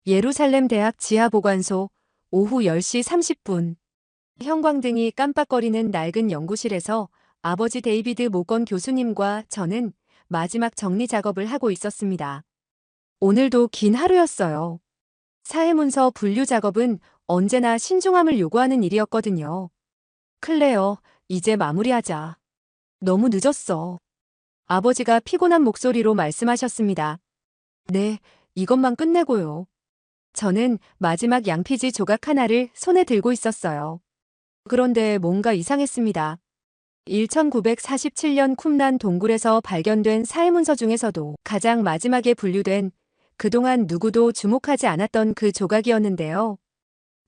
예루살렘 대학 지하보관소 오후 10시 30분. 형광등이 깜빡거리는 낡은 연구실에서 아버지 데이비드 모건 교수님과 저는 마지막 정리 작업을 하고 있었습니다. 오늘도 긴 하루였어요. 사회문서 분류 작업은 언제나 신중함을 요구하는 일이었거든요. 클레어, 이제 마무리하자. 너무 늦었어. 아버지가 피곤한 목소리로 말씀하셨습니다. 네, 이것만 끝내고요. 저는 마지막 양피지 조각 하나를 손에 들고 있었어요. 그런데 뭔가 이상했습니다. 1947년 쿰란 동굴에서 발견된 사회문서 중에서도 가장 마지막에 분류된 그동안 누구도 주목하지 않았던 그 조각이었는데요.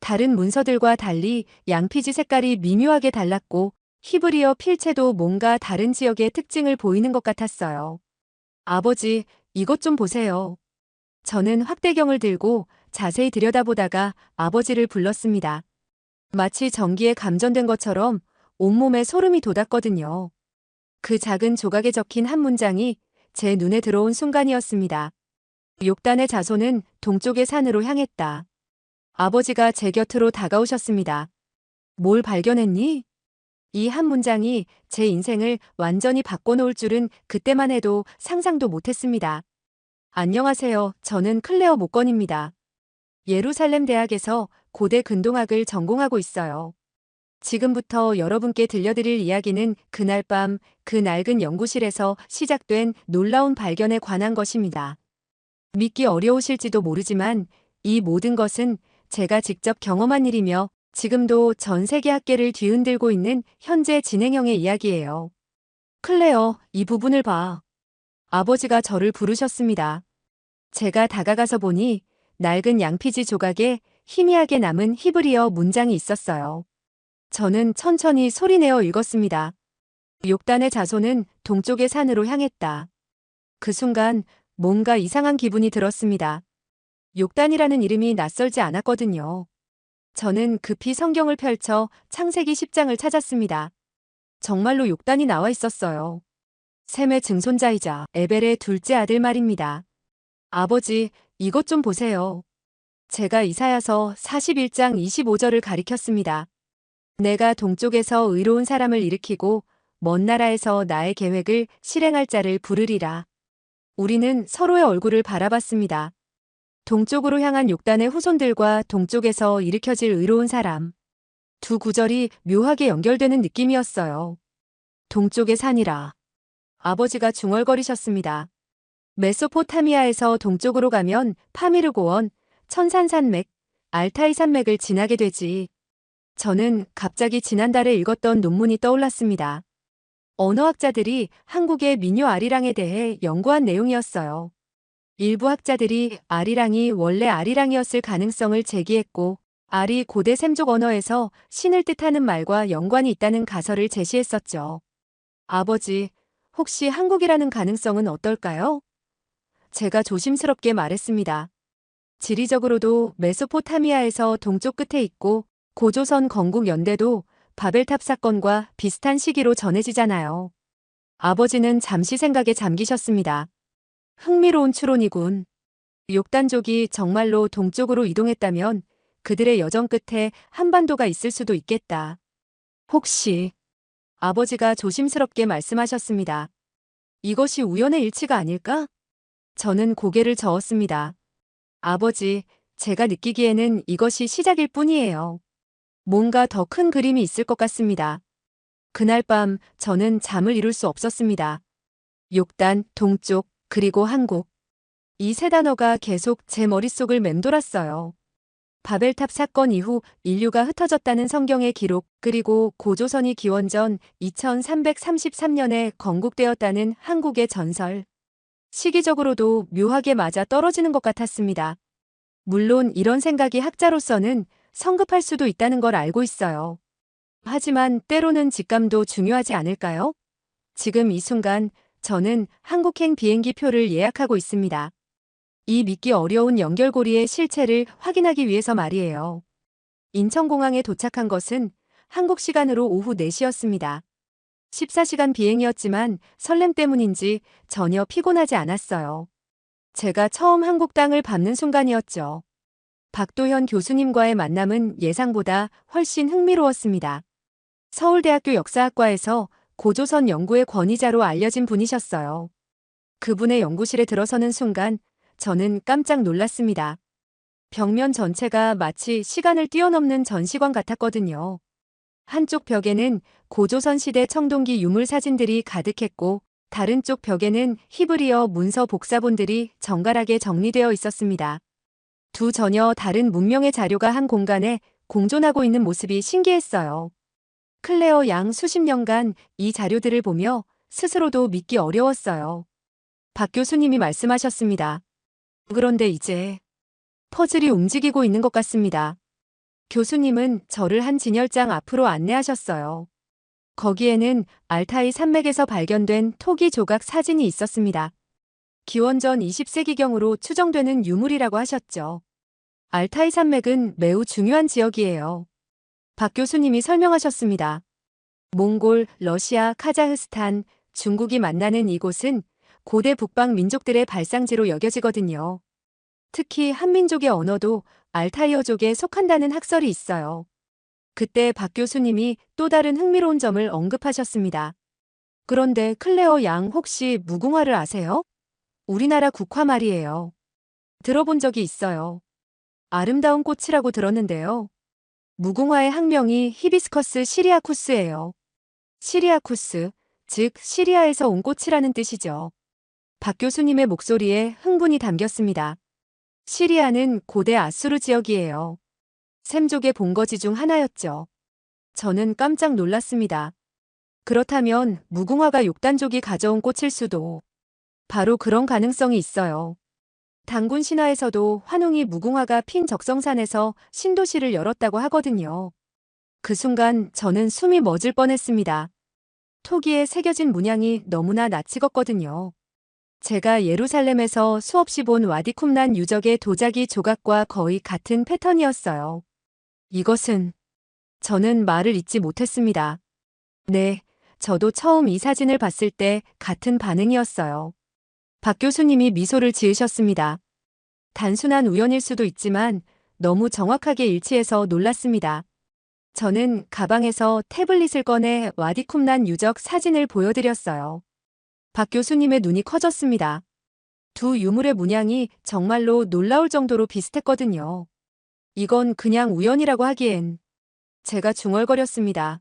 다른 문서들과 달리 양피지 색깔이 미묘하게 달랐고 히브리어 필체도 뭔가 다른 지역의 특징을 보이는 것 같았어요. 아버지, 이것 좀 보세요. 저는 확대경을 들고 자세히 들여다보다가 아버지를 불렀습니다. 마치 전기에 감전된 것처럼 온몸에 소름이 돋았거든요. 그 작은 조각에 적힌 한 문장이 제 눈에 들어온 순간이었습니다. 욕단의 자손은 동쪽의 산으로 향했다. 아버지가 제 곁으로 다가오셨습니다. 뭘 발견했니? 이 한 문장이 제 인생을 완전히 바꿔놓을 줄은 그때만 해도 상상도 못했습니다. 안녕하세요. 저는 클레어 모건입니다. 예루살렘 대학에서 고대 근동학을 전공하고 있어요. 지금부터 여러분께 들려드릴 이야기는 그날 밤 그 낡은 연구실에서 시작된 놀라운 발견에 관한 것입니다. 믿기 어려우실지도 모르지만 이 모든 것은 제가 직접 경험한 일이며 지금도 전 세계 학계를 뒤흔들고 있는 현재 진행형의 이야기예요. 클레어, 이 부분을 봐. 아버지가 저를 부르셨습니다. 제가 다가가서 보니 낡은 양피지 조각에 희미하게 남은 히브리어 문장이 있었어요. 저는 천천히 소리내어 읽었습니다. 욕단의 자손은 동쪽의 산으로 향했다. 그 순간 뭔가 이상한 기분이 들었습니다. 욕단이라는 이름이 낯설지 않았거든요. 저는 급히 성경을 펼쳐 창세기 10장을 찾았습니다. 정말로 욕단이 나와 있었어요. 셈의 증손자이자 에벨의 둘째 아들 말입니다. 아버지, 이것 좀 보세요. 제가 이사야서 41장 25절을 가리켰습니다. 내가 동쪽에서 의로운 사람을 일으키고 먼 나라에서 나의 계획을 실행할 자를 부르리라. 우리는 서로의 얼굴을 바라봤습니다. 동쪽으로 향한 욕단의 후손들과 동쪽에서 일으켜질 의로운 사람. 두 구절이 묘하게 연결되는 느낌이었어요. 동쪽의 산이라. 아버지가 중얼거리셨습니다. 메소포타미아에서 동쪽으로 가면 파미르 고원, 천산 산맥, 알타이 산맥을 지나게 되지. 저는 갑자기 지난달에 읽었던 논문이 떠올랐습니다. 언어학자들이 한국의 민요 아리랑에 대해 연구한 내용이었어요. 일부 학자들이 아리랑이 원래 아리랑이었을 가능성을 제기했고, 아리 고대 셈족 언어에서 신을 뜻하는 말과 연관이 있다는 가설을 제시했었죠. 아버지, 혹시 한국이라는 가능성은 어떨까요? 제가 조심스럽게 말했습니다. 지리적으로도 메소포타미아에서 동쪽 끝에 있고 고조선 건국 연대도 바벨탑 사건과 비슷한 시기로 전해지잖아요. 아버지는 잠시 생각에 잠기셨습니다. 흥미로운 추론이군. 욕단족이 정말로 동쪽으로 이동했다면 그들의 여정 끝에 한반도가 있을 수도 있겠다. 혹시 아버지가 조심스럽게 말씀하셨습니다. 이것이 우연의 일치가 아닐까? 저는 고개를 저었습니다. 아버지, 제가 느끼기에는 이것이 시작일 뿐이에요. 뭔가 더 큰 그림이 있을 것 같습니다. 그날 밤 저는 잠을 이룰 수 없었습니다. 욕단, 동쪽, 그리고 한국. 이 세 단어가 계속 제 머릿속을 맴돌았어요. 바벨탑 사건 이후 인류가 흩어졌다는 성경의 기록, 그리고 고조선이 기원전 2333년에 건국되었다는 한국의 전설. 시기적으로도 묘하게 맞아 떨어지는 것 같았습니다. 물론 이런 생각이 학자로서는 성급할 수도 있다는 걸 알고 있어요. 하지만 때로는 직감도 중요하지 않을까요? 지금 이 순간 저는 한국행 비행기 표를 예약하고 있습니다. 이 믿기 어려운 연결고리의 실체를 확인하기 위해서 말이에요. 인천공항에 도착한 것은 한국 시간으로 오후 4시였습니다. 14시간 비행이었지만 설렘 때문인지 전혀 피곤하지 않았어요. 제가 처음 한국 땅을 밟는 순간이었죠. 박도현 교수님과의 만남은 예상보다 훨씬 흥미로웠습니다. 서울대학교 역사학과에서 고조선 연구의 권위자로 알려진 분이셨어요. 그분의 연구실에 들어서는 순간 저는 깜짝 놀랐습니다. 벽면 전체가 마치 시간을 뛰어넘는 전시관 같았거든요. 한쪽 벽에는 고조선 시대 청동기 유물 사진들이 가득했고 다른 쪽 벽에는 히브리어 문서 복사본들이 정갈하게 정리되어 있었습니다. 두 전혀 다른 문명의 자료가 한 공간에 공존하고 있는 모습이 신기했어요. 클레어 양 수십 년간 이 자료들을 보며 스스로도 믿기 어려웠어요. 박 교수님이 말씀하셨습니다. 그런데 이제 퍼즐이 움직이고 있는 것 같습니다. 교수님은 저를 한 진열장 앞으로 안내하셨어요. 거기에는 알타이 산맥에서 발견된 토기 조각 사진이 있었습니다. 기원전 20세기경으로 추정되는 유물이라고 하셨죠. 알타이 산맥은 매우 중요한 지역이에요. 박 교수님이 설명하셨습니다. 몽골, 러시아, 카자흐스탄, 중국이 만나는 이곳은 고대 북방 민족들의 발상지로 여겨지거든요. 특히 한민족의 언어도 알타이어족에 속한다는 학설이 있어요. 그때 박 교수님이 또 다른 흥미로운 점을 언급하셨습니다. 그런데 클레어 양 혹시 무궁화를 아세요? 우리나라 국화 말이에요. 들어본 적이 있어요. 아름다운 꽃이라고 들었는데요. 무궁화의 학명이 히비스커스 시리아쿠스예요. 시리아쿠스, 즉 시리아에서 온 꽃이라는 뜻이죠. 박 교수님의 목소리에 흥분이 담겼습니다. 시리아는 고대 아수르 지역이에요. 셈족의 본거지 중 하나였죠. 저는 깜짝 놀랐습니다. 그렇다면 무궁화가 욕단족이 가져온 꽃일 수도. 바로 그런 가능성이 있어요. 단군 신화에서도 환웅이 무궁화가 핀 적성산에서 신도시를 열었다고 하거든요. 그 순간 저는 숨이 멎을 뻔했습니다. 토기에 새겨진 문양이 너무나 낯익었거든요. 제가 예루살렘에서 수없이 본 와디쿰란 유적의 도자기 조각과 거의 같은 패턴이었어요. 이것은... 저는 말을 잇지 못했습니다. 네, 저도 처음 이 사진을 봤을 때 같은 반응이었어요. 박 교수님이 미소를 지으셨습니다. 단순한 우연일 수도 있지만 너무 정확하게 일치해서 놀랐습니다. 저는 가방에서 태블릿을 꺼내 와디쿰란 유적 사진을 보여드렸어요. 박 교수님의 눈이 커졌습니다. 두 유물의 문양이 정말로 놀라울 정도로 비슷했거든요. 이건 그냥 우연이라고 하기엔. 제가 중얼거렸습니다.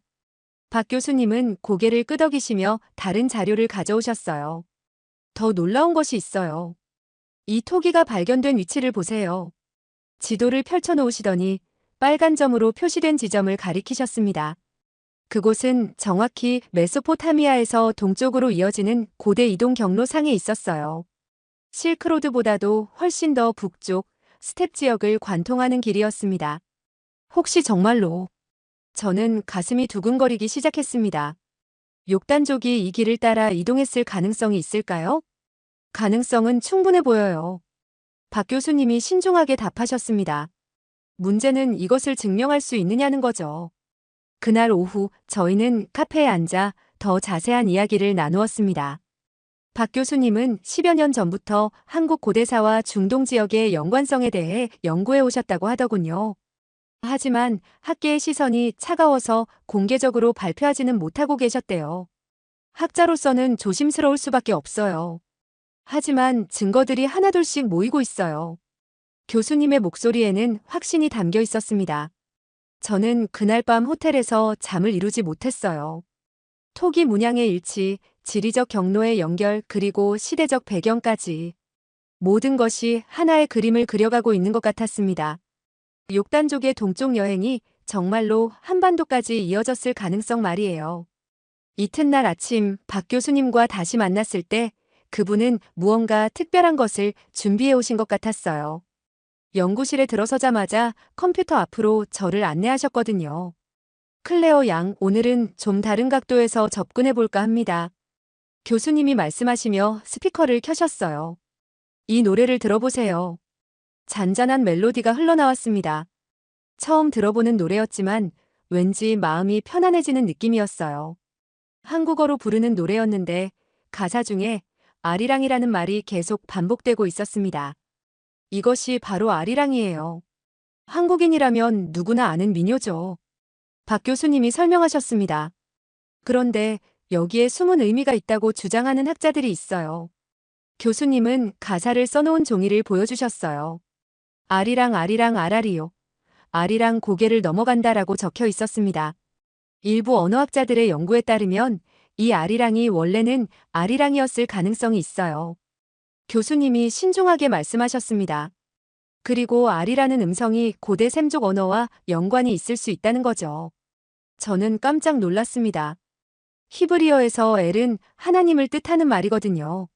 박 교수님은 고개를 끄덕이시며 다른 자료를 가져오셨어요. 더 놀라운 것이 있어요. 이 토기가 발견된 위치를 보세요. 지도를 펼쳐놓으시더니 빨간 점으로 표시된 지점을 가리키셨습니다. 그곳은 정확히 메소포타미아에서 동쪽으로 이어지는 고대 이동 경로상에 있었어요. 실크로드보다도 훨씬 더 북쪽 스텝 지역을 관통하는 길이었습니다. 혹시 정말로... 저는 가슴이 두근거리기 시작했습니다. 욕단족이 이 길을 따라 이동했을 가능성이 있을까요? 가능성은 충분해 보여요. 박 교수님이 신중하게 답하셨습니다. 문제는 이것을 증명할 수 있느냐는 거죠. 그날 오후 저희는 카페에 앉아 더 자세한 이야기를 나누었습니다. 박 교수님은 10여 년 전부터 한국 고대사와 중동 지역의 연관성에 대해 연구해 오셨다고 하더군요. 하지만 학계의 시선이 차가워서 공개적으로 발표하지는 못하고 계셨대요. 학자로서는 조심스러울 수밖에 없어요. 하지만 증거들이 하나둘씩 모이고 있어요. 교수님의 목소리에는 확신이 담겨 있었습니다. 저는 그날 밤 호텔에서 잠을 이루지 못했어요. 토기 문양의 일치, 지리적 경로의 연결, 그리고 시대적 배경까지. 모든 것이 하나의 그림을 그려가고 있는 것 같았습니다. 욕단족의 동쪽 여행이 정말로 한반도까지 이어졌을 가능성 말이에요. 이튿날 아침 박 교수님과 다시 만났을 때 그분은 무언가 특별한 것을 준비해 오신 것 같았어요. 연구실에 들어서자마자 컴퓨터 앞으로 저를 안내하셨거든요. 클레어 양, 오늘은 좀 다른 각도에서 접근해 볼까 합니다. 교수님이 말씀하시며 스피커를 켜셨어요. 이 노래를 들어보세요. 잔잔한 멜로디가 흘러나왔습니다. 처음 들어보는 노래였지만 왠지 마음이 편안해지는 느낌이었어요. 한국어로 부르는 노래였는데 가사 중에 아리랑이라는 말이 계속 반복되고 있었습니다. 이것이 바로 아리랑이에요. 한국인이라면 누구나 아는 민요죠. 박 교수님이 설명하셨습니다. 그런데 여기에 숨은 의미가 있다고 주장하는 학자들이 있어요. 교수님은 가사를 써놓은 종이를 보여주셨어요. 아리랑 아리랑 아라리요. 아리랑 고개를 넘어간다라고 적혀 있었습니다. 일부 언어학자들의 연구에 따르면 이 아리랑이 원래는 아리랑이었을 가능성이 있어요. 교수님이 신중하게 말씀하셨습니다. 그리고 아리라는 음성이 고대 셈족 언어와 연관이 있을 수 있다는 거죠. 저는 깜짝 놀랐습니다. 히브리어에서 엘은 하나님을 뜻하는 말이거든요.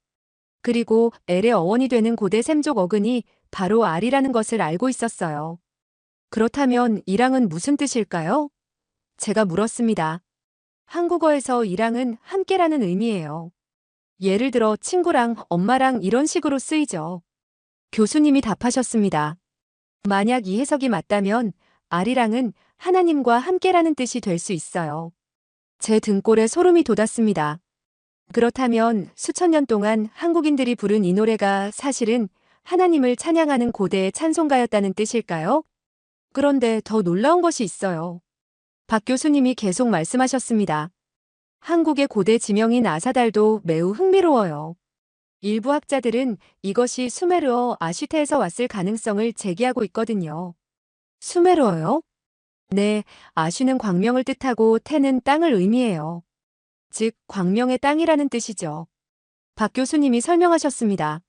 그리고 엘의 어원이 되는 고대 셈족 어근이 바로 알이라는 것을 알고 있었어요. 그렇다면 이랑은 무슨 뜻일까요? 제가 물었습니다. 한국어에서 이랑은 함께라는 의미예요. 예를 들어 친구랑 엄마랑 이런 식으로 쓰이죠. 교수님이 답하셨습니다. 만약 이 해석이 맞다면 알이랑은 하나님과 함께라는 뜻이 될 수 있어요. 제 등골에 소름이 돋았습니다. 그렇다면 수천 년 동안 한국인들이 부른 이 노래가 사실은 하나님을 찬양하는 고대의 찬송가였다는 뜻일까요? 그런데 더 놀라운 것이 있어요. 박 교수님이 계속 말씀하셨습니다. 한국의 고대 지명인 아사달도 매우 흥미로워요. 일부 학자들은 이것이 수메르어 아슈테에서 왔을 가능성을 제기하고 있거든요. 수메르어요? 네, 아슈는 광명을 뜻하고 테는 땅을 의미해요. 즉, 광명의 땅이라는 뜻이죠. 박 교수님이 설명하셨습니다.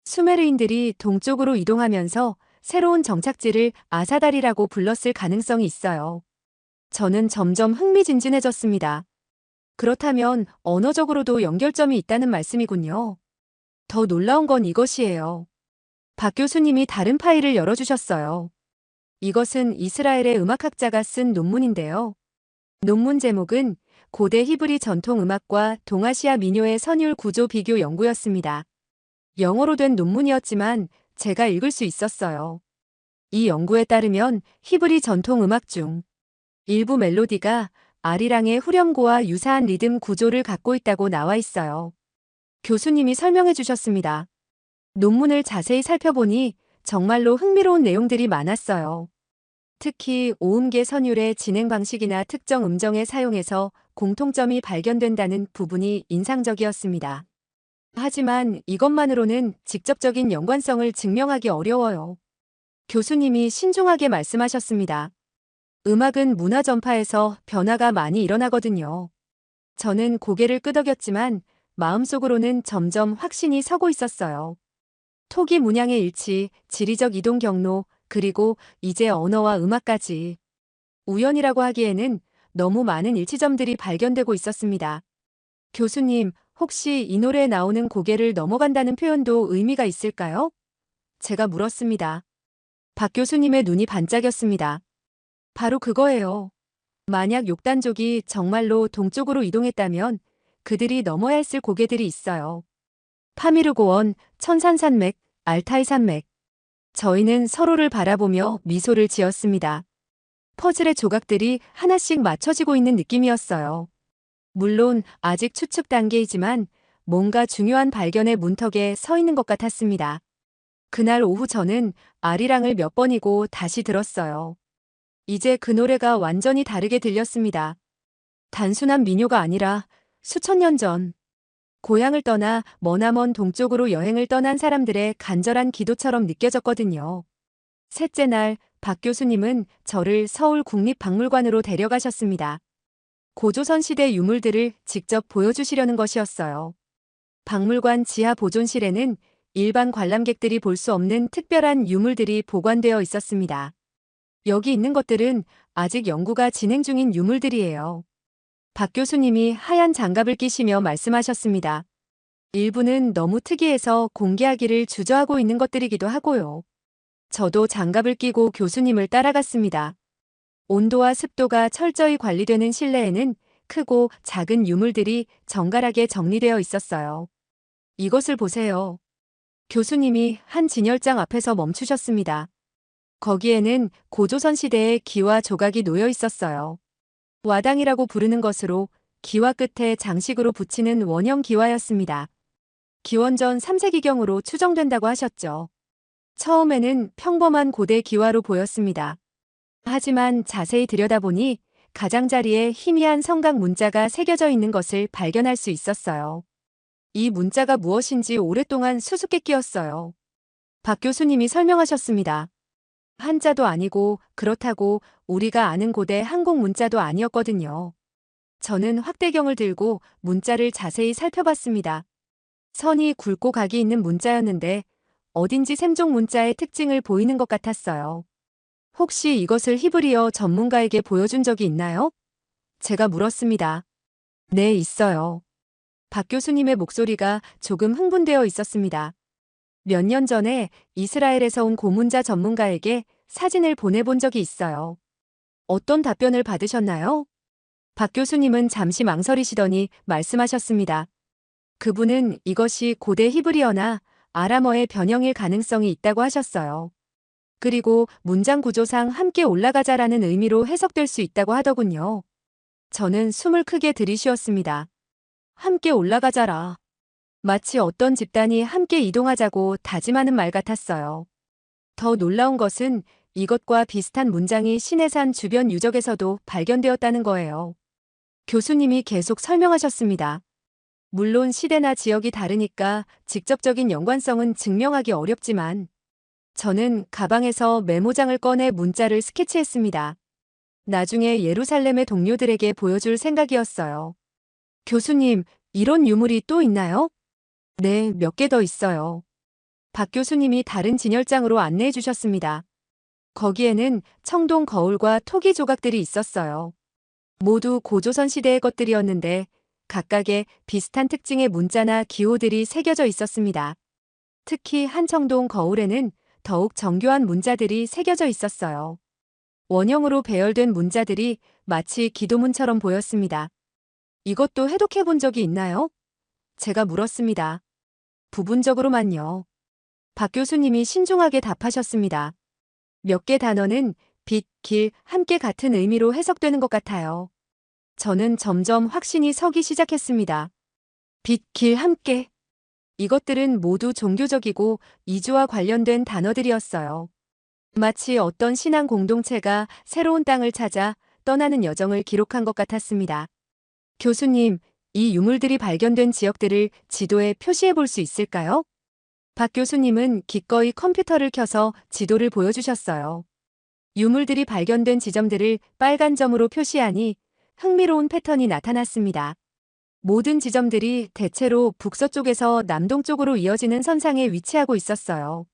수메르인들이 동쪽으로 이동하면서 새로운 정착지를 아사달이라고 불렀을 가능성이 있어요. 저는 점점 흥미진진해졌습니다. 그렇다면 언어적으로도 연결점이 있다는 말씀이군요. 더 놀라운 건 이것이에요. 박 교수님이 다른 파일을 열어주셨어요. 이것은 이스라엘의 음악학자가 쓴 논문인데요. 논문 제목은 고대 히브리 전통 음악과 동아시아 민요의 선율 구조 비교 연구였습니다. 영어로 된 논문이었지만 제가 읽을 수 있었어요. 이 연구에 따르면 히브리 전통 음악 중 일부 멜로디가 아리랑의 후렴구와 유사한 리듬 구조를 갖고 있다고 나와 있어요. 교수님이 설명해 주셨습니다. 논문을 자세히 살펴보니 정말로 흥미로운 내용들이 많았어요. 특히 오음계 선율의 진행 방식이나 특정 음정의 사용에서 공통점이 발견된다는 부분이 인상적이었습니다. 하지만 이것만으로는 직접적인 연관성을 증명하기 어려워요. 교수님이 신중하게 말씀하셨습니다. 음악은 문화 전파에서 변화가 많이 일어나거든요. 저는 고개를 끄덕였지만 마음속으로는 점점 확신이 서고 있었어요. 토기 문양의 일치, 지리적 이동 경로, 그리고 이제 언어와 음악까지. 우연이라고 하기에는 너무 많은 일치점들이 발견되고 있었습니다. 교수님, 혹시 이 노래에 나오는 고개를 넘어간다는 표현도 의미가 있을까요? 제가 물었습니다. 박 교수님의 눈이 반짝였습니다. 바로 그거예요. 만약 욕단족이 정말로 동쪽으로 이동했다면 그들이 넘어야 했을 고개들이 있어요. 파미르고원, 천산산맥, 알타이 산맥. 저희는 서로를 바라보며 미소를 지었습니다. 퍼즐의 조각들이 하나씩 맞춰지고 있는 느낌이었어요. 물론 아직 추측 단계이지만 뭔가 중요한 발견의 문턱에 서 있는 것 같았습니다. 그날 오후 저는 아리랑을 몇 번이고 다시 들었어요. 이제 그 노래가 완전히 다르게 들렸습니다. 단순한 민요가 아니라 수천 년 전 고향을 떠나 머나먼 동쪽으로 여행을 떠난 사람들의 간절한 기도처럼 느껴졌거든요. 셋째 날 박 교수님은 저를 서울 국립박물관으로 데려가셨습니다. 고조선 시대 유물들을 직접 보여주시려는 것이었어요. 박물관 지하 보존실에는 일반 관람객들이 볼 수 없는 특별한 유물들이 보관되어 있었습니다. 여기 있는 것들은 아직 연구가 진행 중인 유물들이에요. 박 교수님이 하얀 장갑을 끼시며 말씀하셨습니다. 일부는 너무 특이해서 공개하기를 주저하고 있는 것들이기도 하고요. 저도 장갑을 끼고 교수님을 따라갔습니다. 온도와 습도가 철저히 관리되는 실내에는 크고 작은 유물들이 정갈하게 정리되어 있었어요. 이것을 보세요. 교수님이 한 진열장 앞에서 멈추셨습니다. 거기에는 고조선 시대의 기와 조각이 놓여 있었어요. 와당이라고 부르는 것으로 기와 끝에 장식으로 붙이는 원형 기와였습니다. 기원전 3세기경으로 추정된다고 하셨죠. 처음에는 평범한 고대 기와로 보였습니다. 하지만 자세히 들여다보니 가장자리에 희미한 성각 문자가 새겨져 있는 것을 발견할 수 있었어요. 이 문자가 무엇인지 오랫동안 수수께끼였어요. 박 교수님이 설명하셨습니다. 한자도 아니고 그렇다고 우리가 아는 고대 한국 문자도 아니었거든요. 저는 확대경을 들고 문자를 자세히 살펴봤습니다. 선이 굵고 각이 있는 문자였는데 어딘지 샘종 문자의 특징을 보이는 것 같았어요. 혹시 이것을 히브리어 전문가에게 보여준 적이 있나요? 제가 물었습니다. 네, 있어요. 박 교수님의 목소리가 조금 흥분되어 있었습니다. 몇 년 전에 이스라엘에서 온 고문자 전문가에게 사진을 보내본 적이 있어요. 어떤 답변을 받으셨나요? 박 교수님은 잠시 망설이시더니 말씀하셨습니다. 그분은 이것이 고대 히브리어나 아람어의 변형일 가능성이 있다고 하셨어요. 그리고 문장 구조상 함께 올라가자라는 의미로 해석될 수 있다고 하더군요. 저는 숨을 크게 들이쉬었습니다. 함께 올라가자라. 마치 어떤 집단이 함께 이동하자고 다짐하는 말 같았어요. 더 놀라운 것은 이것과 비슷한 문장이 시내산 주변 유적에서도 발견되었다는 거예요. 교수님이 계속 설명하셨습니다. 물론 시대나 지역이 다르니까 직접적인 연관성은 증명하기 어렵지만 저는 가방에서 메모장을 꺼내 문자를 스케치했습니다. 나중에 예루살렘의 동료들에게 보여줄 생각이었어요. 교수님, 이런 유물이 또 있나요? 네, 몇 개 더 있어요. 박 교수님이 다른 진열장으로 안내해 주셨습니다. 거기에는 청동 거울과 토기 조각들이 있었어요. 모두 고조선 시대의 것들이었는데 각각의 비슷한 특징의 문자나 기호들이 새겨져 있었습니다. 특히 한 청동 거울에는 더욱 정교한 문자들이 새겨져 있었어요. 원형으로 배열된 문자들이 마치 기도문처럼 보였습니다. 이것도 해독해 본 적이 있나요? 제가 물었습니다. 부분적으로만요. 박 교수님이 신중하게 답하셨습니다. 몇 개 단어는 빛, 길, 함께 같은 의미로 해석되는 것 같아요. 저는 점점 확신이 서기 시작했습니다. 빛, 길, 함께. 이것들은 모두 종교적이고 이주와 관련된 단어들이었어요. 마치 어떤 신앙 공동체가 새로운 땅을 찾아 떠나는 여정을 기록한 것 같았습니다. 교수님, 이 유물들이 발견된 지역들을 지도에 표시해 볼 수 있을까요? 박 교수님은 기꺼이 컴퓨터를 켜서 지도를 보여주셨어요. 유물들이 발견된 지점들을 빨간 점으로 표시하니 흥미로운 패턴이 나타났습니다. 모든 지점들이 대체로 북서쪽에서 남동쪽으로 이어지는 선상에 위치하고 있었어요.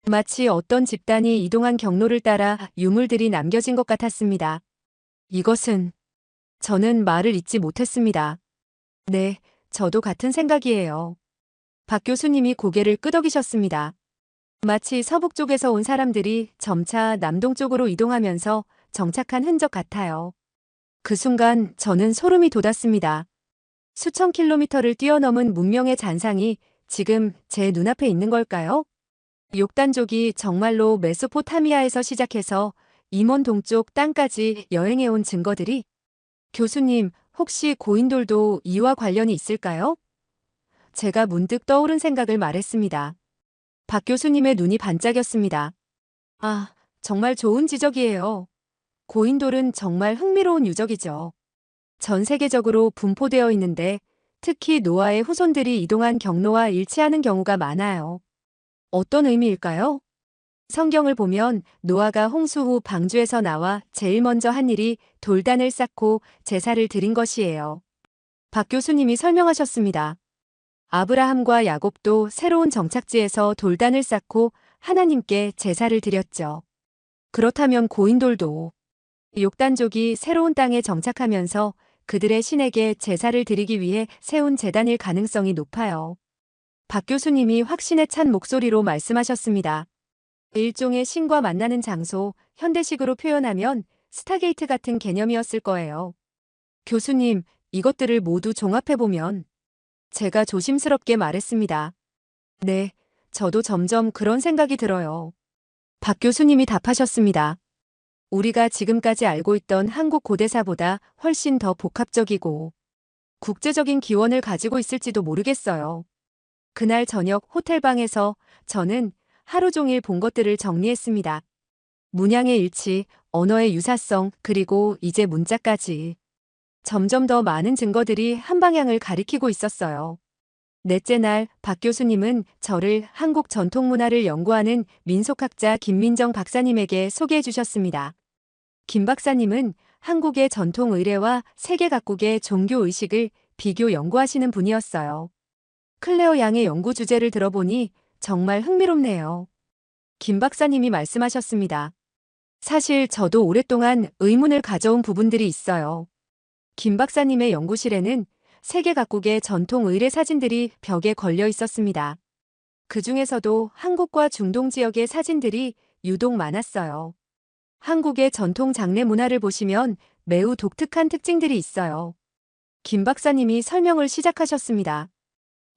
마치 어떤 집단이 이동한 경로를 따라 유물들이 남겨진 것 같았습니다. 이것은 저는 말을 잇지 못했습니다. 네, 저도 같은 생각이에요. 박 교수님이 고개를 끄덕이셨습니다. 마치 서북 쪽에서 온 사람들이 점차 남동쪽으로 이동하면서 정착한 흔적 같아요. 그 순간 저는 소름이 돋았습니다. 수천 킬로미터를 뛰어넘은 문명의 잔상이 지금 제 눈앞에 있는 걸까요? 욕단족이 정말로 메소포타미아에서 시작해서 임원 동쪽 땅까지 여행해온 증거들이 교수님, 혹시 고인돌도 이와 관련이 있을까요? 제가 문득 떠오른 생각을 말했습니다. 박 교수님의 눈이 반짝였습니다. 아, 정말 좋은 지적이에요. 고인돌은 정말 흥미로운 유적이죠. 전 세계적으로 분포되어 있는데 특히 노아의 후손들이 이동한 경로와 일치하는 경우가 많아요. 어떤 의미일까요? 성경을 보면 노아가 홍수 후 방주에서 나와 제일 먼저 한 일이 돌단을 쌓고 제사를 드린 것이에요. 박 교수님이 설명하셨습니다. 아브라함과 야곱도 새로운 정착지에서 돌단을 쌓고 하나님께 제사를 드렸죠. 그렇다면 고인돌도 욕단족이 새로운 땅에 정착하면서 그들의 신에게 제사를 드리기 위해 세운 제단일 가능성이 높아요. 박 교수님이 확신에 찬 목소리로 말씀하셨습니다. 일종의 신과 만나는 장소, 현대식으로 표현하면 스타게이트 같은 개념이었을 거예요. 교수님, 이것들을 모두 종합해보면 제가 조심스럽게 말했습니다. 네, 저도 점점 그런 생각이 들어요. 박 교수님이 답하셨습니다. 우리가 지금까지 알고 있던 한국 고대사보다 훨씬 더 복합적이고 국제적인 기원을 가지고 있을지도 모르겠어요. 그날 저녁 호텔방에서 저는 하루 종일 본 것들을 정리했습니다. 문양의 일치, 언어의 유사성, 그리고 이제 문자까지. 점점 더 많은 증거들이 한 방향을 가리키고 있었어요. 넷째 날, 박 교수님은 저를 한국 전통문화를 연구하는 민속학자 김민정 박사님에게 소개해 주셨습니다. 김 박사님은 한국의 전통 의례와 세계 각국의 종교 의식을 비교 연구하시는 분이었어요. 클레어 양의 연구 주제를 들어보니 정말 흥미롭네요. 김 박사님이 말씀하셨습니다. 사실 저도 오랫동안 의문을 가져온 부분들이 있어요. 김 박사님의 연구실에는 세계 각국의 전통 의례 사진들이 벽에 걸려 있었습니다. 그 중에서도 한국과 중동 지역의 사진들이 유독 많았어요. 한국의 전통 장례 문화를 보시면 매우 독특한 특징들이 있어요. 김 박사님이 설명을 시작하셨습니다.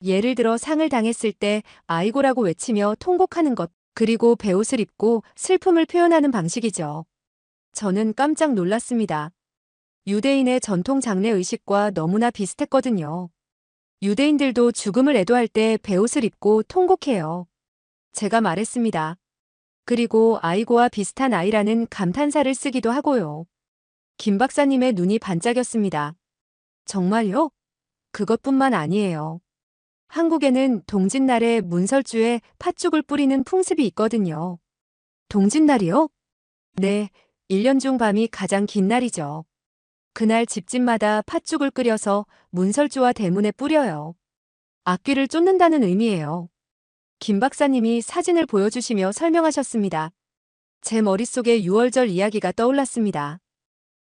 예를 들어 상을 당했을 때 아이고라고 외치며 통곡하는 것, 그리고 베옷을 입고 슬픔을 표현하는 방식이죠. 저는 깜짝 놀랐습니다. 유대인의 전통 장례 의식과 너무나 비슷했거든요. 유대인들도 죽음을 애도할 때 베옷을 입고 통곡해요. 제가 말했습니다. 그리고 아이고와 비슷한 아이라는 감탄사를 쓰기도 하고요. 김 박사님의 눈이 반짝였습니다. 정말요? 그것뿐만 아니에요. 한국에는 동짓날에 문설주에 팥죽을 뿌리는 풍습이 있거든요. 동짓날이요? 네, 1년 중 밤이 가장 긴 날이죠. 그날 집집마다 팥죽을 끓여서 문설주와 대문에 뿌려요. 악귀를 쫓는다는 의미예요. 김 박사님이 사진을 보여주시며 설명하셨습니다. 제 머릿속에 6월절 이야기가 떠올랐습니다.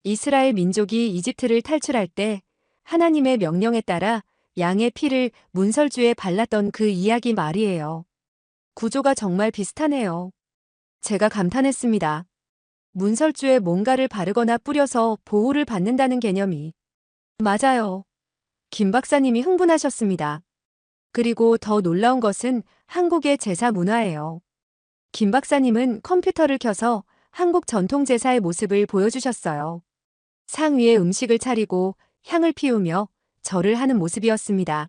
이스라엘 민족이 이집트를 탈출할 때 하나님의 명령에 따라 양의 피를 문설주에 발랐던 그 이야기 말이에요. 구조가 정말 비슷하네요. 제가 감탄했습니다. 문설주에 뭔가를 바르거나 뿌려서 보호를 받는다는 개념이. 맞아요. 김 박사님이 흥분하셨습니다. 그리고 더 놀라운 것은 한국의 제사 문화예요. 김 박사님은 컴퓨터를 켜서 한국 전통 제사의 모습을 보여주셨어요. 상 위에 음식을 차리고 향을 피우며 절을 하는 모습이었습니다.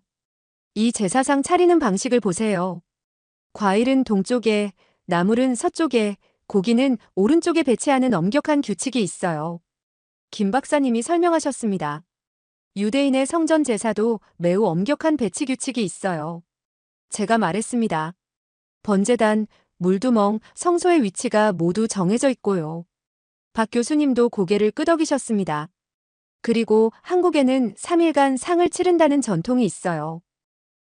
이 제사상 차리는 방식을 보세요. 과일은 동쪽에, 나물은 서쪽에, 고기는 오른쪽에 배치하는 엄격한 규칙이 있어요. 김 박사님이 설명하셨습니다. 유대인의 성전 제사도 매우 엄격한 배치 규칙이 있어요. 제가 말했습니다. 번제단, 물두멍, 성소의 위치가 모두 정해져 있고요. 박 교수님도 고개를 끄덕이셨습니다. 그리고 한국에는 3일간 상을 치른다는 전통이 있어요.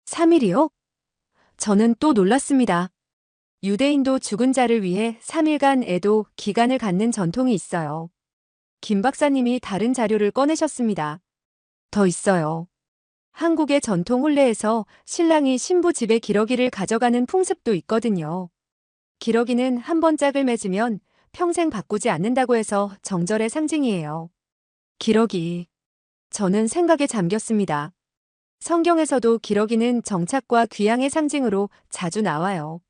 3일이요? 저는 또 놀랐습니다. 유대인도 죽은 자를 위해 3일간 애도 기간을 갖는 전통이 있어요. 김 박사님이 다른 자료를 꺼내셨습니다. 더 있어요. 한국의 전통 혼례에서 신랑이 신부 집에 기러기를 가져가는 풍습도 있거든요. 기러기는 한 번 짝을 맺으면 평생 바꾸지 않는다고 해서 정절의 상징이에요. 기러기. 저는 생각에 잠겼습니다. 성경에서도 기러기는 정착과 귀향의 상징으로 자주 나와요.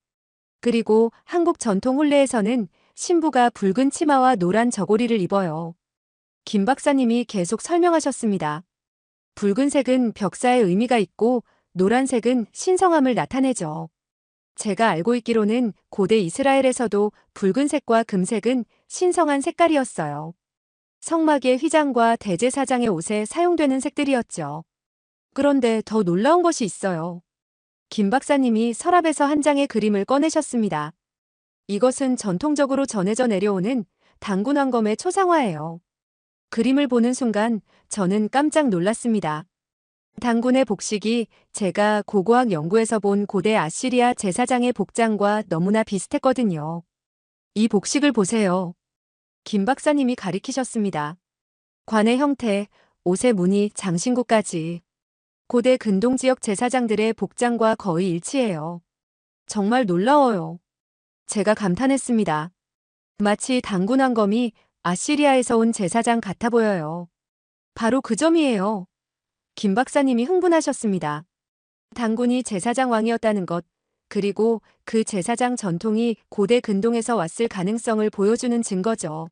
그리고 한국 전통 혼례에서는 신부가 붉은 치마와 노란 저고리를 입어요. 김 박사님이 계속 설명하셨습니다. 붉은색은 벽사의 의미가 있고 노란색은 신성함을 나타내죠. 제가 알고 있기로는 고대 이스라엘에서도 붉은색과 금색은 신성한 색깔이었어요. 성막의 휘장과 대제사장의 옷에 사용되는 색들이었죠. 그런데 더 놀라운 것이 있어요. 김 박사님이 서랍에서 한 장의 그림을 꺼내셨습니다. 이것은 전통적으로 전해져 내려오는 단군왕검의 초상화예요. 그림을 보는 순간 저는 깜짝 놀랐습니다. 단군의 복식이 제가 고고학 연구에서 본 고대 아시리아 제사장의 복장과 너무나 비슷했거든요. 이 복식을 보세요. 김 박사님이 가리키셨습니다. 관의 형태, 옷의 무늬, 장신구까지. 고대 근동 지역 제사장들의 복장과 거의 일치해요. 정말 놀라워요. 제가 감탄했습니다. 마치 단군왕검이 아시리아에서 온 제사장 같아 보여요. 바로 그 점이에요. 김 박사님이 흥분하셨습니다. 단군이 제사장 왕이었다는 것, 그리고 그 제사장 전통이 고대 근동에서 왔을 가능성을 보여주는 증거죠.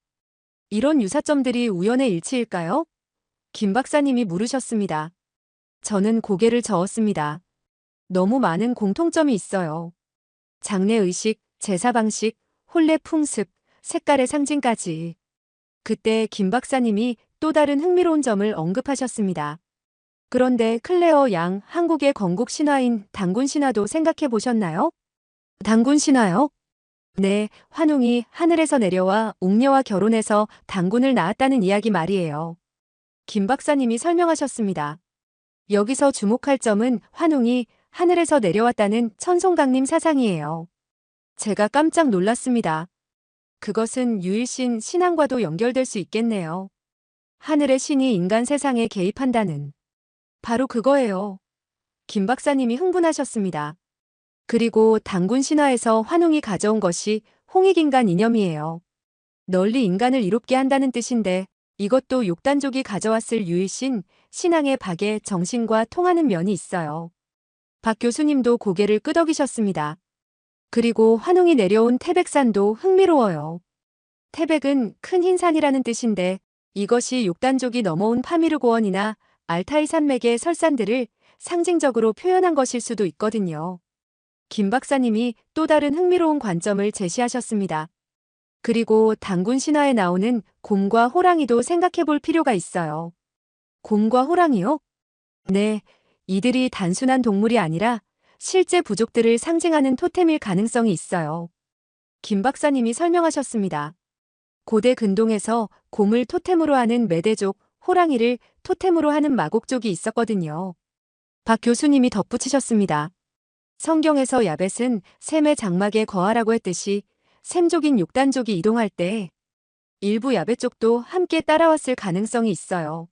이런 유사점들이 우연의 일치일까요? 김 박사님이 물으셨습니다. 저는 고개를 저었습니다. 너무 많은 공통점이 있어요. 장례의식, 제사 방식, 혼례 풍습, 색깔의 상징까지. 그때 김 박사님이 또 다른 흥미로운 점을 언급하셨습니다. 그런데 클레어 양 한국의 건국 신화인 단군 신화도 생각해 보셨나요? 단군 신화요? 네, 환웅이 하늘에서 내려와 옥녀와 결혼해서 단군을 낳았다는 이야기 말이에요. 김 박사님이 설명하셨습니다. 여기서 주목할 점은 환웅이 하늘에서 내려왔다는 천송강림 사상이에요. 제가 깜짝 놀랐습니다. 그것은 유일신 신앙과도 연결될 수 있겠네요. 하늘의 신이 인간 세상에 개입한다는. 바로 그거예요. 김 박사님이 흥분하셨습니다. 그리고 단군 신화에서 환웅이 가져온 것이 홍익인간 이념이에요. 널리 인간을 이롭게 한다는 뜻인데 이것도 욕단족이 가져왔을 유일신 신앙의 박의 정신과 통하는 면이 있어요. 박 교수님도 고개를 끄덕이셨습니다. 그리고 환웅이 내려온 태백산도 흥미로워요. 태백은 큰 흰산이라는 뜻인데 이것이 욕단족이 넘어온 파미르고원이나 알타이 산맥의 설산들을 상징적으로 표현한 것일 수도 있거든요. 김 박사님이 또 다른 흥미로운 관점을 제시하셨습니다. 그리고 단군 신화에 나오는 곰과 호랑이도 생각해 볼 필요가 있어요. 곰과 호랑이요? 네, 이들이 단순한 동물이 아니라 실제 부족들을 상징하는 토템일 가능성이 있어요. 김 박사님이 설명하셨습니다. 고대 근동에서 곰을 토템으로 하는 메대족, 호랑이를 토템으로 하는 마곡족이 있었거든요. 박 교수님이 덧붙이셨습니다. 성경에서 야벳은 셈의 장막에 거하라고 했듯이 셈족인 욕단족이 이동할 때 일부 야벳족도 함께 따라왔을 가능성이 있어요.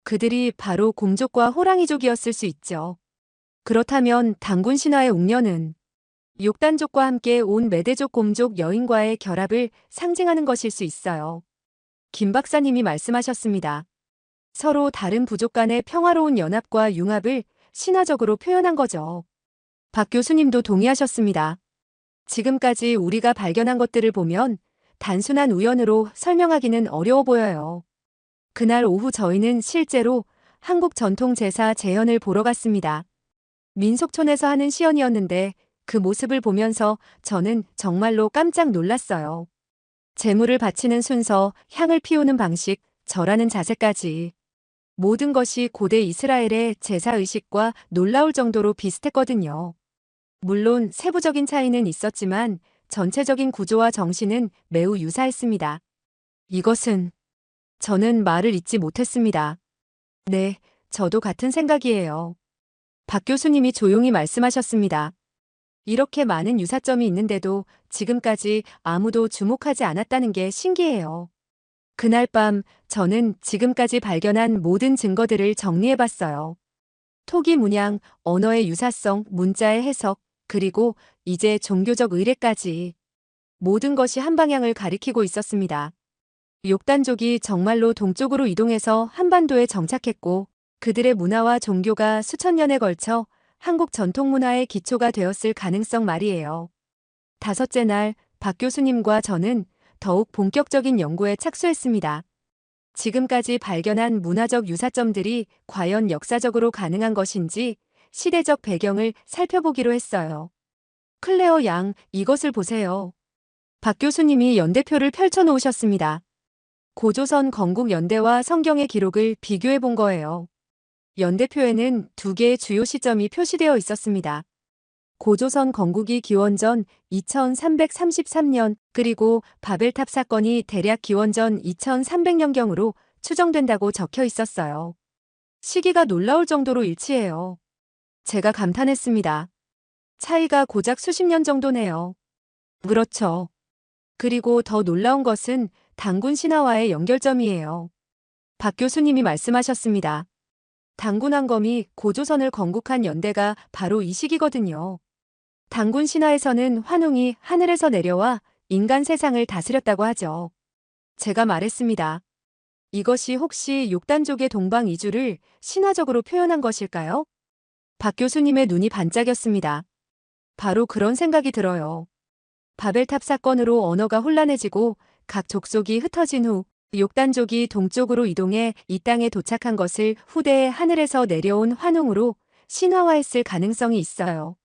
그들이 바로 곰족과 호랑이족이었을 수 있죠. 그렇다면 단군 신화의 웅녀는 욕단족과 함께 온 메대족 곰족 여인과의 결합을 상징하는 것일 수 있어요. 김 박사님이 말씀하셨습니다. 서로 다른 부족 간의 평화로운 연합과 융합을 신화적으로 표현한 거죠. 박 교수님도 동의하셨습니다. 지금까지 우리가 발견한 것들을 보면 단순한 우연으로 설명하기는 어려워 보여요. 그날 오후 저희는 실제로 한국 전통 제사 재현을 보러 갔습니다. 민속촌에서 하는 시연이었는데 그 모습을 보면서 저는 정말로 깜짝 놀랐어요. 제물을 바치는 순서, 향을 피우는 방식, 절하는 자세까지. 모든 것이 고대 이스라엘의 제사의식과 놀라울 정도로 비슷했거든요. 물론 세부적인 차이는 있었지만 전체적인 구조와 정신은 매우 유사했습니다. 이것은 저는 말을 잇지 못했습니다. 네, 저도 같은 생각이에요. 박 교수님이 조용히 말씀하셨습니다. 이렇게 많은 유사점이 있는데도 지금까지 아무도 주목하지 않았다는 게 신기해요. 그날 밤 저는 지금까지 발견한 모든 증거들을 정리해봤어요. 토기 문양, 언어의 유사성, 문자의 해석, 그리고 이제 종교적 의례까지. 모든 것이 한 방향을 가리키고 있었습니다. 욕단족이 정말로 동쪽으로 이동해서 한반도에 정착했고 그들의 문화와 종교가 수천 년에 걸쳐 한국 전통 문화의 기초가 되었을 가능성 말이에요. 다섯째 날 박 교수님과 저는 더욱 본격적인 연구에 착수했습니다. 지금까지 발견한 문화적 유사점들이 과연 역사적으로 가능한 것인지 시대적 배경을 살펴보기로 했어요. 클레어 양, 이것을 보세요. 박 교수님이 연대표를 펼쳐놓으셨습니다. 고조선 건국 연대와 성경의 기록을 비교해 본 거예요. 연대표에는 두 개의 주요 시점이 표시되어 있었습니다. 고조선 건국이 기원전 2333년 그리고 바벨탑 사건이 대략 기원전 2300년경으로 추정된다고 적혀 있었어요. 시기가 놀라울 정도로 일치해요. 제가 감탄했습니다. 차이가 고작 수십 년 정도네요. 그렇죠. 그리고 더 놀라운 것은 단군 신화와의 연결점이에요. 박 교수님이 말씀하셨습니다. 단군 황검이 고조선을 건국한 연대가 바로 이 시기거든요. 단군 신화에서는 환웅이 하늘에서 내려와 인간 세상을 다스렸다고 하죠. 제가 말했습니다. 이것이 혹시 욕단족의 동방 이주를 신화적으로 표현한 것일까요? 박 교수님의 눈이 반짝였습니다. 바로 그런 생각이 들어요. 바벨탑 사건으로 언어가 혼란해지고 각 족속이 흩어진 후 욕단족이 동쪽으로 이동해 이 땅에 도착한 것을 후대에 하늘에서 내려온 환웅으로 신화화했을 가능성이 있어요.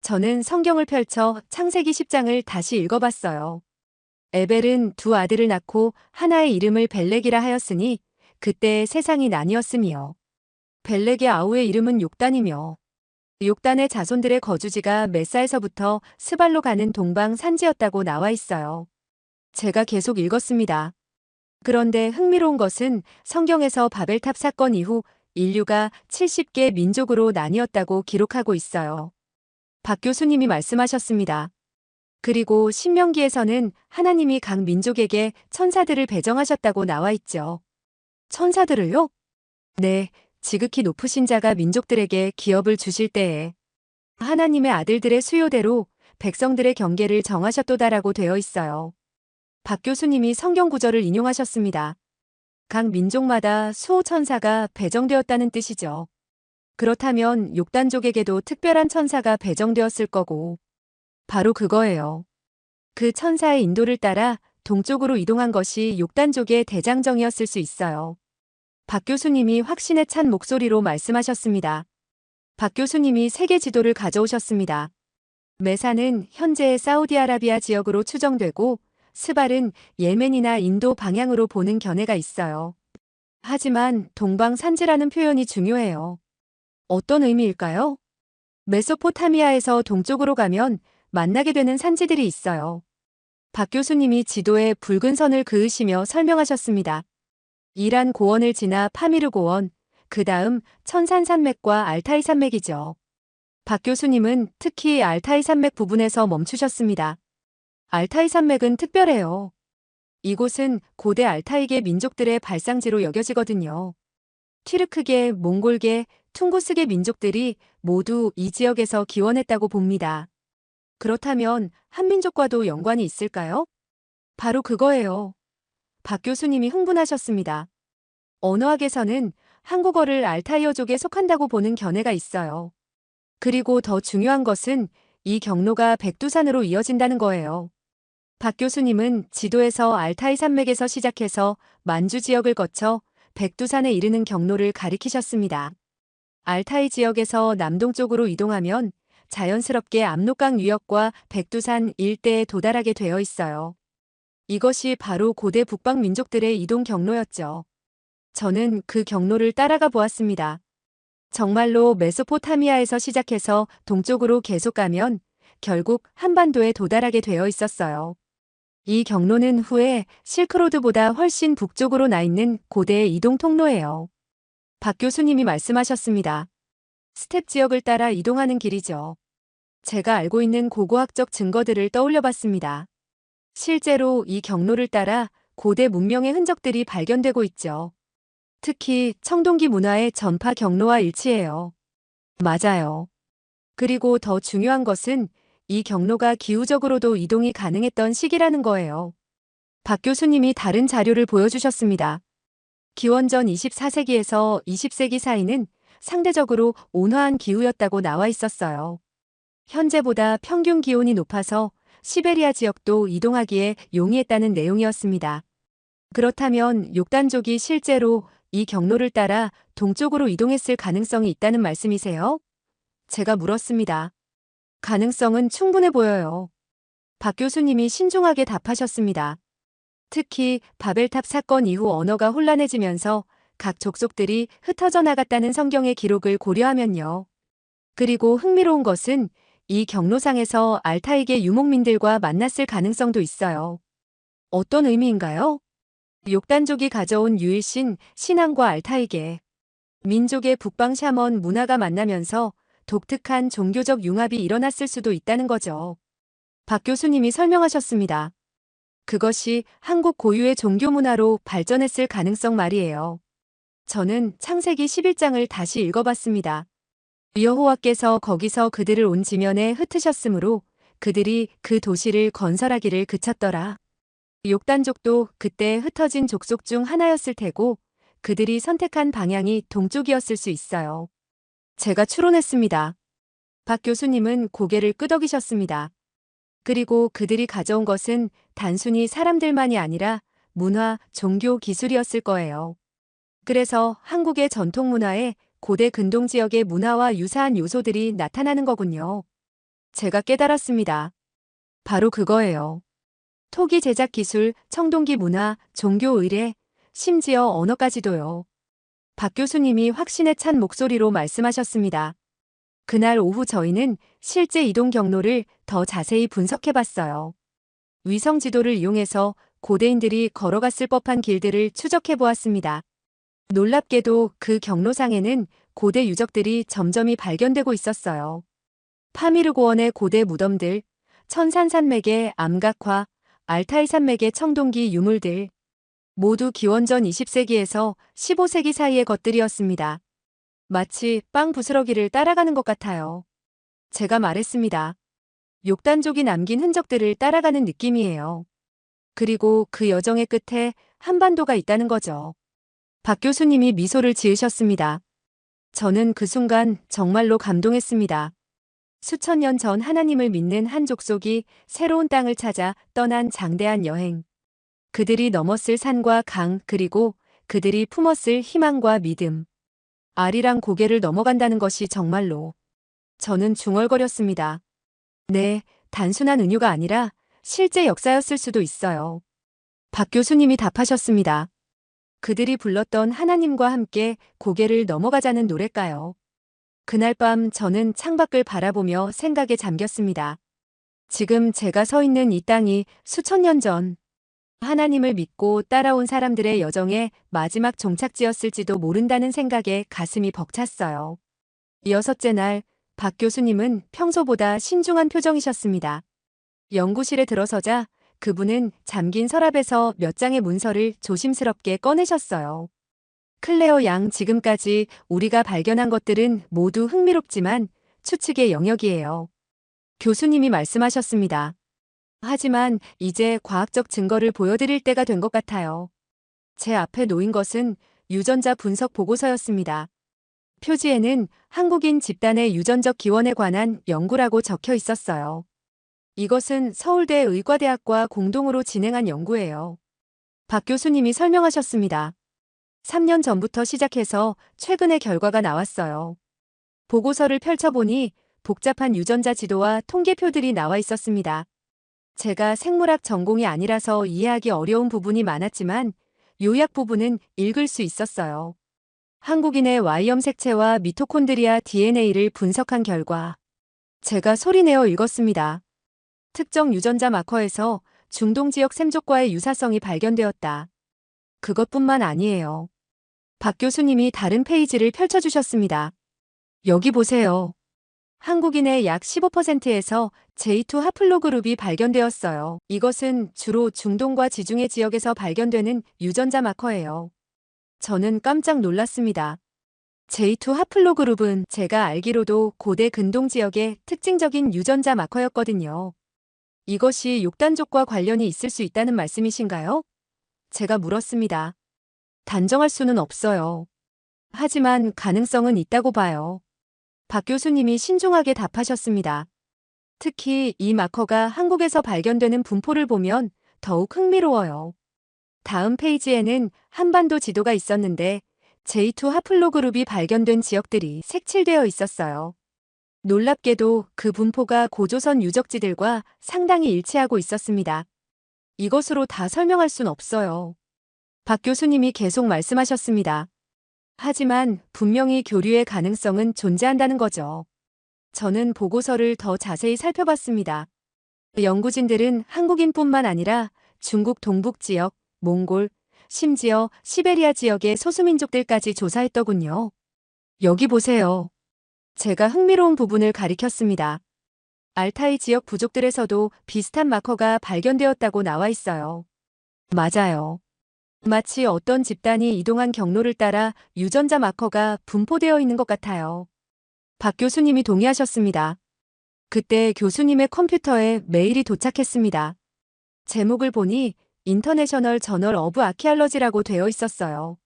저는 성경을 펼쳐 창세기 10장을 다시 읽어봤어요. 에벨은 두 아들을 낳고 하나의 이름을 벨렉이라 하였으니 그때 세상이 나뉘었으며 벨렉의 아우의 이름은 욕단이며 욕단의 자손들의 거주지가 메사에서부터 스발로 가는 동방 산지였다고 나와 있어요. 제가 계속 읽었습니다. 그런데 흥미로운 것은 성경에서 바벨탑 사건 이후 인류가 70개 민족으로 나뉘었다고 기록하고 있어요. 박 교수님이 말씀하셨습니다. 그리고 신명기에서는 하나님이 각 민족에게 천사들을 배정하셨다고 나와 있죠. 천사들을요? 네, 지극히 높으신 자가 민족들에게 기업을 주실 때에 하나님의 아들들의 수요대로 백성들의 경계를 정하셨도다라고 되어 있어요. 박 교수님이 성경 구절을 인용하셨습니다. 각 민족마다 수호 천사가 배정되었다는 뜻이죠. 그렇다면 욕단족에게도 특별한 천사가 배정되었을 거고 바로 그거예요. 그 천사의 인도를 따라 동쪽으로 이동한 것이 욕단족의 대장정이었을 수 있어요. 박 교수님이 확신에 찬 목소리로 말씀하셨습니다. 박 교수님이 세계 지도를 가져오셨습니다. 메사는 현재의 사우디아라비아 지역으로 추정되고 스발은 예멘이나 인도 방향으로 보는 견해가 있어요. 하지만 동방산지라는 표현이 중요해요. 어떤 의미일까요? 메소포타미아에서 동쪽으로 가면 만나게 되는 산지들이 있어요. 박 교수님이 지도에 붉은 선을 그으시며 설명하셨습니다. 이란 고원을 지나 파미르 고원, 그 다음 천산 산맥과 알타이 산맥이죠. 박 교수님은 특히 알타이 산맥 부분에서 멈추셨습니다. 알타이 산맥은 특별해요. 이곳은 고대 알타이계 민족들의 발상지로 여겨지거든요. 튀르크계, 몽골계, 퉁구스계 민족들이 모두 이 지역에서 기원했다고 봅니다. 그렇다면 한민족과도 연관이 있을까요? 바로 그거예요. 박 교수님이 흥분하셨습니다. 언어학에서는 한국어를 알타이어족에 속한다고 보는 견해가 있어요. 그리고 더 중요한 것은 이 경로가 백두산으로 이어진다는 거예요. 박 교수님은 지도에서 알타이 산맥에서 시작해서 만주 지역을 거쳐 백두산에 이르는 경로를 가리키셨습니다. 알타이 지역에서 남동쪽으로 이동하면 자연스럽게 압록강 유역과 백두산 일대에 도달하게 되어 있어요. 이것이 바로 고대 북방 민족들의 이동 경로였죠. 저는 그 경로를 따라가 보았습니다. 정말로 메소포타미아에서 시작해서 동쪽으로 계속 가면 결국 한반도에 도달하게 되어 있었어요. 이 경로는 후에 실크로드보다 훨씬 북쪽으로 나 있는 고대의 이동 통로예요. 박 교수님이 말씀하셨습니다. 스텝 지역을 따라 이동하는 길이죠. 제가 알고 있는 고고학적 증거들을 떠올려 봤습니다. 실제로 이 경로를 따라 고대 문명의 흔적들이 발견되고 있죠. 특히 청동기 문화의 전파 경로와 일치해요. 맞아요. 그리고 더 중요한 것은 이 경로가 기후적으로도 이동이 가능했던 시기라는 거예요. 박 교수님이 다른 자료를 보여주셨습니다. 기원전 24세기에서 20세기 사이는 상대적으로 온화한 기후였다고 나와 있었어요. 현재보다 평균 기온이 높아서 시베리아 지역도 이동하기에 용이했다는 내용이었습니다. 그렇다면 욕단족이 실제로 이 경로를 따라 동쪽으로 이동했을 가능성이 있다는 말씀이세요? 제가 물었습니다. 가능성은 충분해 보여요. 박 교수님이 신중하게 답하셨습니다. 특히 바벨탑 사건 이후 언어가 혼란해지면서 각 족속들이 흩어져 나갔다는 성경의 기록을 고려하면요. 그리고 흥미로운 것은 이 경로상에서 알타이계 유목민들과 만났을 가능성도 있어요. 어떤 의미인가요? 욕단족이 가져온 유일신 신앙과 알타이계 민족의 북방 샤먼 문화가 만나면서 독특한 종교적 융합이 일어났을 수도 있다는 거죠. 박 교수님이 설명하셨습니다. 그것이 한국 고유의 종교 문화로 발전했을 가능성 말이에요. 저는 창세기 11장을 다시 읽어봤습니다. 여호와께서 거기서 그들을 온 지면에 흩으셨으므로 그들이 그 도시를 건설하기를 그쳤더라. 욕단족도 그때 흩어진 족속 중 하나였을 테고 그들이 선택한 방향이 동쪽이었을 수 있어요. 제가 추론했습니다. 박 교수님은 고개를 끄덕이셨습니다. 그리고 그들이 가져온 것은 단순히 사람들만이 아니라 문화, 종교, 기술이었을 거예요. 그래서 한국의 전통 문화에 고대 근동 지역의 문화와 유사한 요소들이 나타나는 거군요. 제가 깨달았습니다. 바로 그거예요. 토기 제작 기술, 청동기 문화, 종교 의례, 심지어 언어까지도요. 박 교수님이 확신에 찬 목소리로 말씀하셨습니다. 그날 오후 저희는 실제 이동 경로를 더 자세히 분석해 봤어요. 위성 지도를 이용해서 고대인들이 걸어갔을 법한 길들을 추적해 보았습니다. 놀랍게도 그 경로상에는 고대 유적들이 점점이 발견되고 있었어요. 파미르 고원의 고대 무덤들, 천산산맥의 암각화, 알타이 산맥의 청동기 유물들, 모두 기원전 20세기에서 15세기 사이의 것들이었습니다. 마치 빵 부스러기를 따라가는 것 같아요. 제가 말했습니다. 욕단족이 남긴 흔적들을 따라가는 느낌이에요. 그리고 그 여정의 끝에 한반도가 있다는 거죠. 박 교수님이 미소를 지으셨습니다. 저는 그 순간 정말로 감동했습니다. 수천 년 전 하나님을 믿는 한 족속이 새로운 땅을 찾아 떠난 장대한 여행. 그들이 넘었을 산과 강, 그리고 그들이 품었을 희망과 믿음. 아리랑 고개를 넘어간다는 것이 정말로. 저는 중얼거렸습니다. 네, 단순한 은유가 아니라 실제 역사였을 수도 있어요. 박 교수님이 답하셨습니다. 그들이 불렀던 하나님과 함께 고개를 넘어가자는 노래일까요? 그날 밤 저는 창밖을 바라보며 생각에 잠겼습니다. 지금 제가 서 있는 이 땅이 수천 년 전 하나님을 믿고 따라온 사람들의 여정의 마지막 종착지였을지도 모른다는 생각에 가슴이 벅찼어요. 여섯째 날, 박 교수님은 평소보다 신중한 표정이셨습니다. 연구실에 들어서자 그분은 잠긴 서랍에서 몇 장의 문서를 조심스럽게 꺼내셨어요. 클레어 양, 지금까지 우리가 발견한 것들은 모두 흥미롭지만 추측의 영역이에요. 교수님이 말씀하셨습니다. 하지만 이제 과학적 증거를 보여드릴 때가 된 것 같아요. 제 앞에 놓인 것은 유전자 분석 보고서였습니다. 표지에는 한국인 집단의 유전적 기원에 관한 연구라고 적혀 있었어요. 이것은 서울대 의과대학과 공동으로 진행한 연구예요. 박 교수님이 설명하셨습니다. 3년 전부터 시작해서 최근의 결과가 나왔어요. 보고서를 펼쳐보니 복잡한 유전자 지도와 통계표들이 나와 있었습니다. 제가 생물학 전공이 아니라서 이해하기 어려운 부분이 많았지만 요약 부분은 읽을 수 있었어요. 한국인의 Y염 색채와 미토콘드리아 DNA를 분석한 결과 제가 소리내어 읽었습니다. 특정 유전자 마커에서 중동 지역 샘족과의 유사성이 발견되었다. 그것뿐만 아니에요. 박 교수님이 다른 페이지를 펼쳐주셨습니다. 여기 보세요. 한국인의 약 15%에서 J2 하플로그룹이 발견되었어요. 이것은 주로 중동과 지중해 지역에서 발견되는 유전자 마커예요. 저는 깜짝 놀랐습니다. J2 하플로그룹은 제가 알기로도 고대 근동 지역의 특징적인 유전자 마커였거든요. 이것이 욕단족과 관련이 있을 수 있다는 말씀이신가요? 제가 물었습니다. 단정할 수는 없어요. 하지만 가능성은 있다고 봐요. 박 교수님이 신중하게 답하셨습니다. 특히 이 마커가 한국에서 발견되는 분포를 보면 더욱 흥미로워요. 다음 페이지에는 한반도 지도가 있었는데 J2 하플로그룹이 발견된 지역들이 색칠되어 있었어요. 놀랍게도 그 분포가 고조선 유적지들과 상당히 일치하고 있었습니다. 이것으로 다 설명할 순 없어요. 박 교수님이 계속 말씀하셨습니다. 하지만 분명히 교류의 가능성은 존재한다는 거죠. 저는 보고서를 더 자세히 살펴봤습니다. 연구진들은 한국인뿐만 아니라 중국 동북 지역, 몽골, 심지어 시베리아 지역의 소수민족들까지 조사했더군요. 여기 보세요. 제가 흥미로운 부분을 가리켰습니다. 알타이 지역 부족들에서도 비슷한 마커가 발견되었다고 나와 있어요. 맞아요. 마치 어떤 집단이 이동한 경로를 따라 유전자 마커가 분포되어 있는 것 같아요. 박 교수님이 동의하셨습니다. 그때 교수님의 컴퓨터에 메일이 도착했습니다. 제목을 보니 인터내셔널 저널 오브 아키알러지라고 되어 있었어요.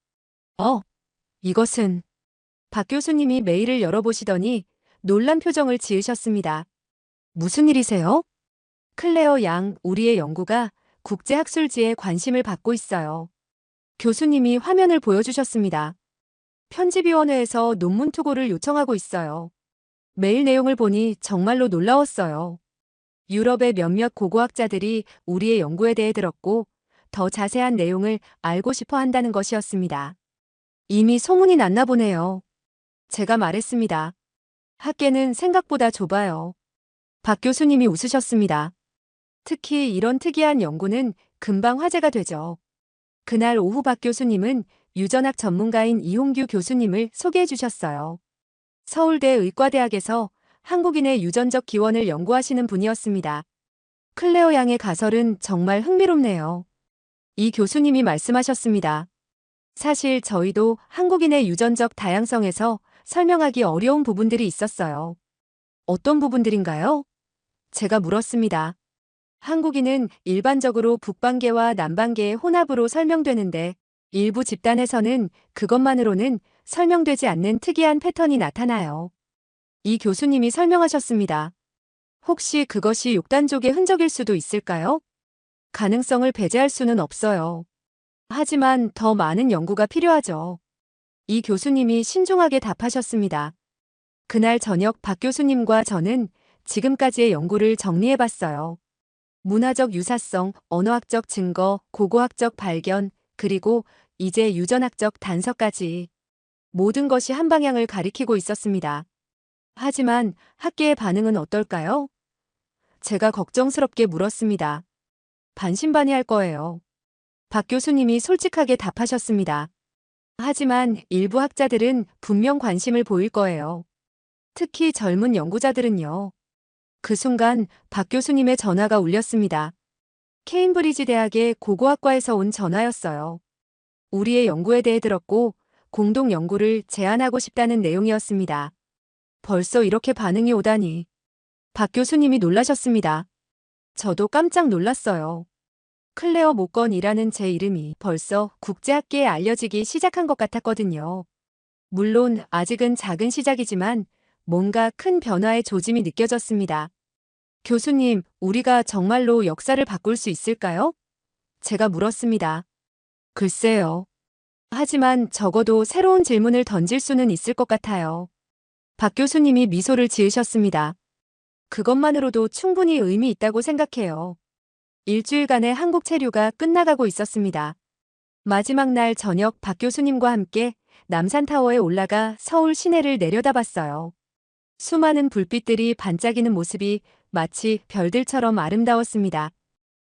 이것은 박 교수님이 메일을 열어보시더니 놀란 표정을 지으셨습니다. 무슨 일이세요? 클레어 양, 우리의 연구가 국제학술지에 관심을 받고 있어요. 교수님이 화면을 보여주셨습니다. 편집위원회에서 논문 투고를 요청하고 있어요. 메일 내용을 보니 정말로 놀라웠어요. 유럽의 몇몇 고고학자들이 우리의 연구에 대해 들었고 더 자세한 내용을 알고 싶어 한다는 것이었습니다. 이미 소문이 났나 보네요. 제가 말했습니다. 학계는 생각보다 좁아요. 박 교수님이 웃으셨습니다. 특히 이런 특이한 연구는 금방 화제가 되죠. 그날 오후 박 교수님은 유전학 전문가인 이홍규 교수님을 소개해 주셨어요. 서울대 의과대학에서 한국인의 유전적 기원을 연구하시는 분이었습니다. 클레어 양의 가설은 정말 흥미롭네요. 이 교수님이 말씀하셨습니다. 사실 저희도 한국인의 유전적 다양성에서 설명하기 어려운 부분들이 있었어요. 어떤 부분들인가요? 제가 물었습니다. 한국인은 일반적으로 북방계와 남방계의 혼합으로 설명되는데 일부 집단에서는 그것만으로는 설명되지 않는 특이한 패턴이 나타나요. 이 교수님이 설명하셨습니다. 혹시 그것이 육단족의 흔적일 수도 있을까요? 가능성을 배제할 수는 없어요. 하지만 더 많은 연구가 필요하죠. 이 교수님이 신중하게 답하셨습니다. 그날 저녁 박 교수님과 저는 지금까지의 연구를 정리해봤어요. 문화적 유사성, 언어학적 증거, 고고학적 발견, 그리고 이제 유전학적 단서까지 모든 것이 한 방향을 가리키고 있었습니다. 하지만 학계의 반응은 어떨까요? 제가 걱정스럽게 물었습니다. 반신반의할 거예요. 박 교수님이 솔직하게 답하셨습니다. 하지만 일부 학자들은 분명 관심을 보일 거예요. 특히 젊은 연구자들은요. 그 순간 박 교수님의 전화가 울렸습니다. 케임브리지 대학의 고고학과에서 온 전화였어요. 우리의 연구에 대해 들었고 공동 연구를 제안하고 싶다는 내용이었습니다. 벌써 이렇게 반응이 오다니. 박 교수님이 놀라셨습니다. 저도 깜짝 놀랐어요. 클레어 모건이라는 제 이름이 벌써 국제학계에 알려지기 시작한 것 같았거든요. 물론 아직은 작은 시작이지만 뭔가 큰 변화의 조짐이 느껴졌습니다. 교수님, 우리가 정말로 역사를 바꿀 수 있을까요? 제가 물었습니다. 글쎄요. 하지만 적어도 새로운 질문을 던질 수는 있을 것 같아요. 박 교수님이 미소를 지으셨습니다. 그것만으로도 충분히 의미 있다고 생각해요. 일주일간의 한국 체류가 끝나가고 있었습니다. 마지막 날 저녁 박 교수님과 함께 남산타워에 올라가 서울 시내를 내려다봤어요. 수많은 불빛들이 반짝이는 모습이 마치 별들처럼 아름다웠습니다.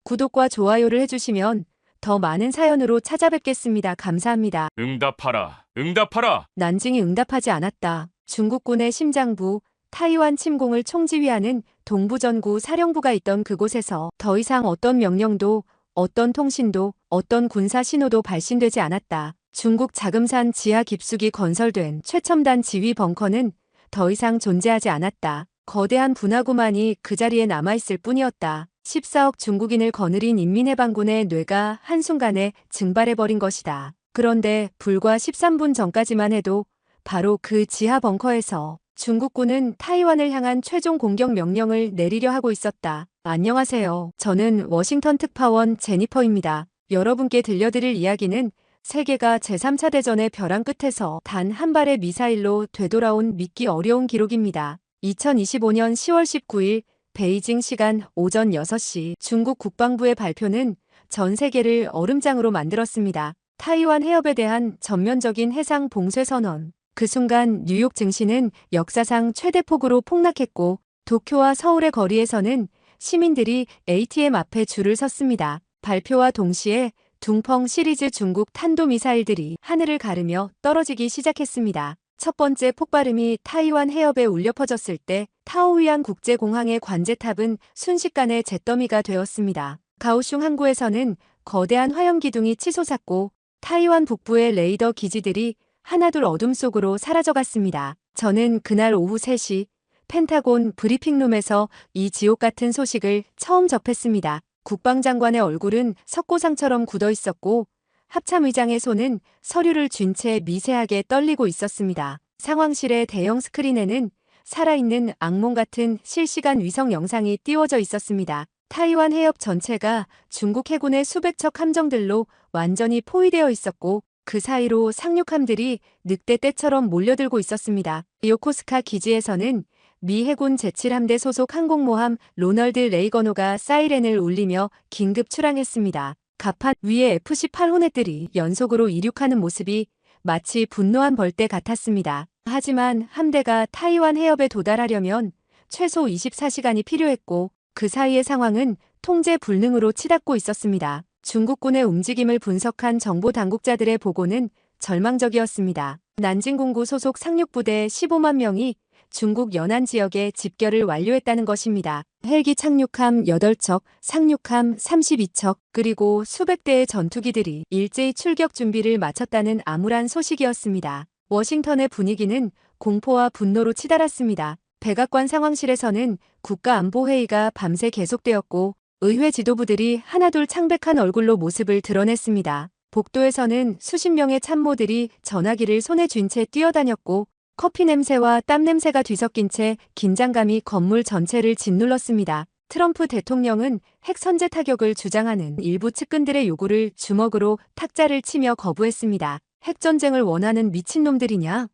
구독과 좋아요를 해주시면 더 많은 사연으로 찾아뵙겠습니다. 감사합니다. 응답하라, 응답하라. 난징이 응답하지 않았다. 중국군의 심장부, 타이완 침공을 총지휘하는 동부전구 사령부가 있던 그곳에서 더 이상 어떤 명령도, 어떤 통신도, 어떤 군사 신호도 발신되지 않았다. 중국 자금산 지하 깊숙이 건설된 최첨단 지휘 벙커는 더 이상 존재하지 않았다. 거대한 분화구만이 그 자리에 남아있을 뿐이었다. 14억 중국인을 거느린 인민해방군의 뇌가 한순간에 증발해버린 것이다. 그런데 불과 13분 전까지만 해도 바로 그 지하 벙커에서 중국군은 타이완을 향한 최종 공격 명령을 내리려 하고 있었다. 안녕하세요. 저는 워싱턴 특파원 제니퍼입니다. 여러분께 들려드릴 이야기는 세계가 제3차 대전의 벼랑 끝에서 단 한 발의 미사일로 되돌아온 믿기 어려운 기록입니다. 2025년 10월 19일 베이징 시간 오전 6시 중국 국방부의 발표는 전 세계를 얼음장으로 만들었습니다. 타이완 해협에 대한 전면적인 해상 봉쇄 선언. 그 순간 뉴욕 증시는 역사상 최대 폭으로 폭락했고 도쿄와 서울의 거리에서는 시민들이 ATM 앞에 줄을 섰습니다. 발표와 동시에 둥펑 시리즈 중국 탄도미사일들이 하늘을 가르며 떨어지기 시작했습니다. 첫 번째 폭발음이 타이완 해협에 울려 퍼졌을 때 타오위안 국제공항의 관제탑은 순식간에 잿더미가 되었습니다. 가오슝 항구에서는 거대한 화염기둥이 치솟았고 타이완 북부의 레이더 기지들이 하나둘 어둠 속으로 사라져갔습니다. 저는 그날 오후 3시 펜타곤 브리핑룸에서 이 지옥 같은 소식을 처음 접했습니다. 국방장관의 얼굴은 석고상처럼 굳어 있었고 합참의장의 손은 서류를 쥔 채 미세하게 떨리고 있었습니다. 상황실의 대형 스크린에는 살아있는 악몽 같은 실시간 위성 영상이 띄워져 있었습니다. 타이완 해협 전체가 중국 해군의 수백 척 함정들로 완전히 포위되어 있었고 그 사이로 상륙함들이 늑대 떼처럼 몰려들고 있었습니다. 요코스카 기지에서는 미 해군 제7함대 소속 항공모함 로널드 레이거노가 사이렌을 울리며 긴급 출항했습니다. 갑판 위에 F-18 호넷들이 연속으로 이륙하는 모습이 마치 분노한 벌떼 같았습니다. 하지만 함대가 타이완 해협에 도달하려면 최소 24시간이 필요했고 그 사이의 상황은 통제 불능으로 치닫고 있었습니다. 중국군의 움직임을 분석한 정보 당국자들의 보고는 절망적이었습니다. 난징공구 소속 상륙부대 15만 명이 중국 연안 지역에 집결을 완료했다는 것입니다. 헬기 착륙함 8척, 상륙함 32척, 그리고 수백 대의 전투기들이 일제히 출격 준비를 마쳤다는 암울한 소식이었습니다. 워싱턴의 분위기는 공포와 분노로 치달았습니다. 백악관 상황실에서는 국가안보회의가 밤새 계속되었고 의회 지도부들이 하나둘 창백한 얼굴로 모습을 드러냈습니다. 복도에서는 수십 명의 참모들이 전화기를 손에 쥔 채 뛰어다녔고 커피 냄새와 땀 냄새가 뒤섞인 채 긴장감이 건물 전체를 짓눌렀습니다. 트럼프 대통령은 핵 선제 타격을 주장하는 일부 측근들의 요구를 주먹으로 탁자를 치며 거부했습니다. 핵전쟁을 원하는 미친놈들이냐?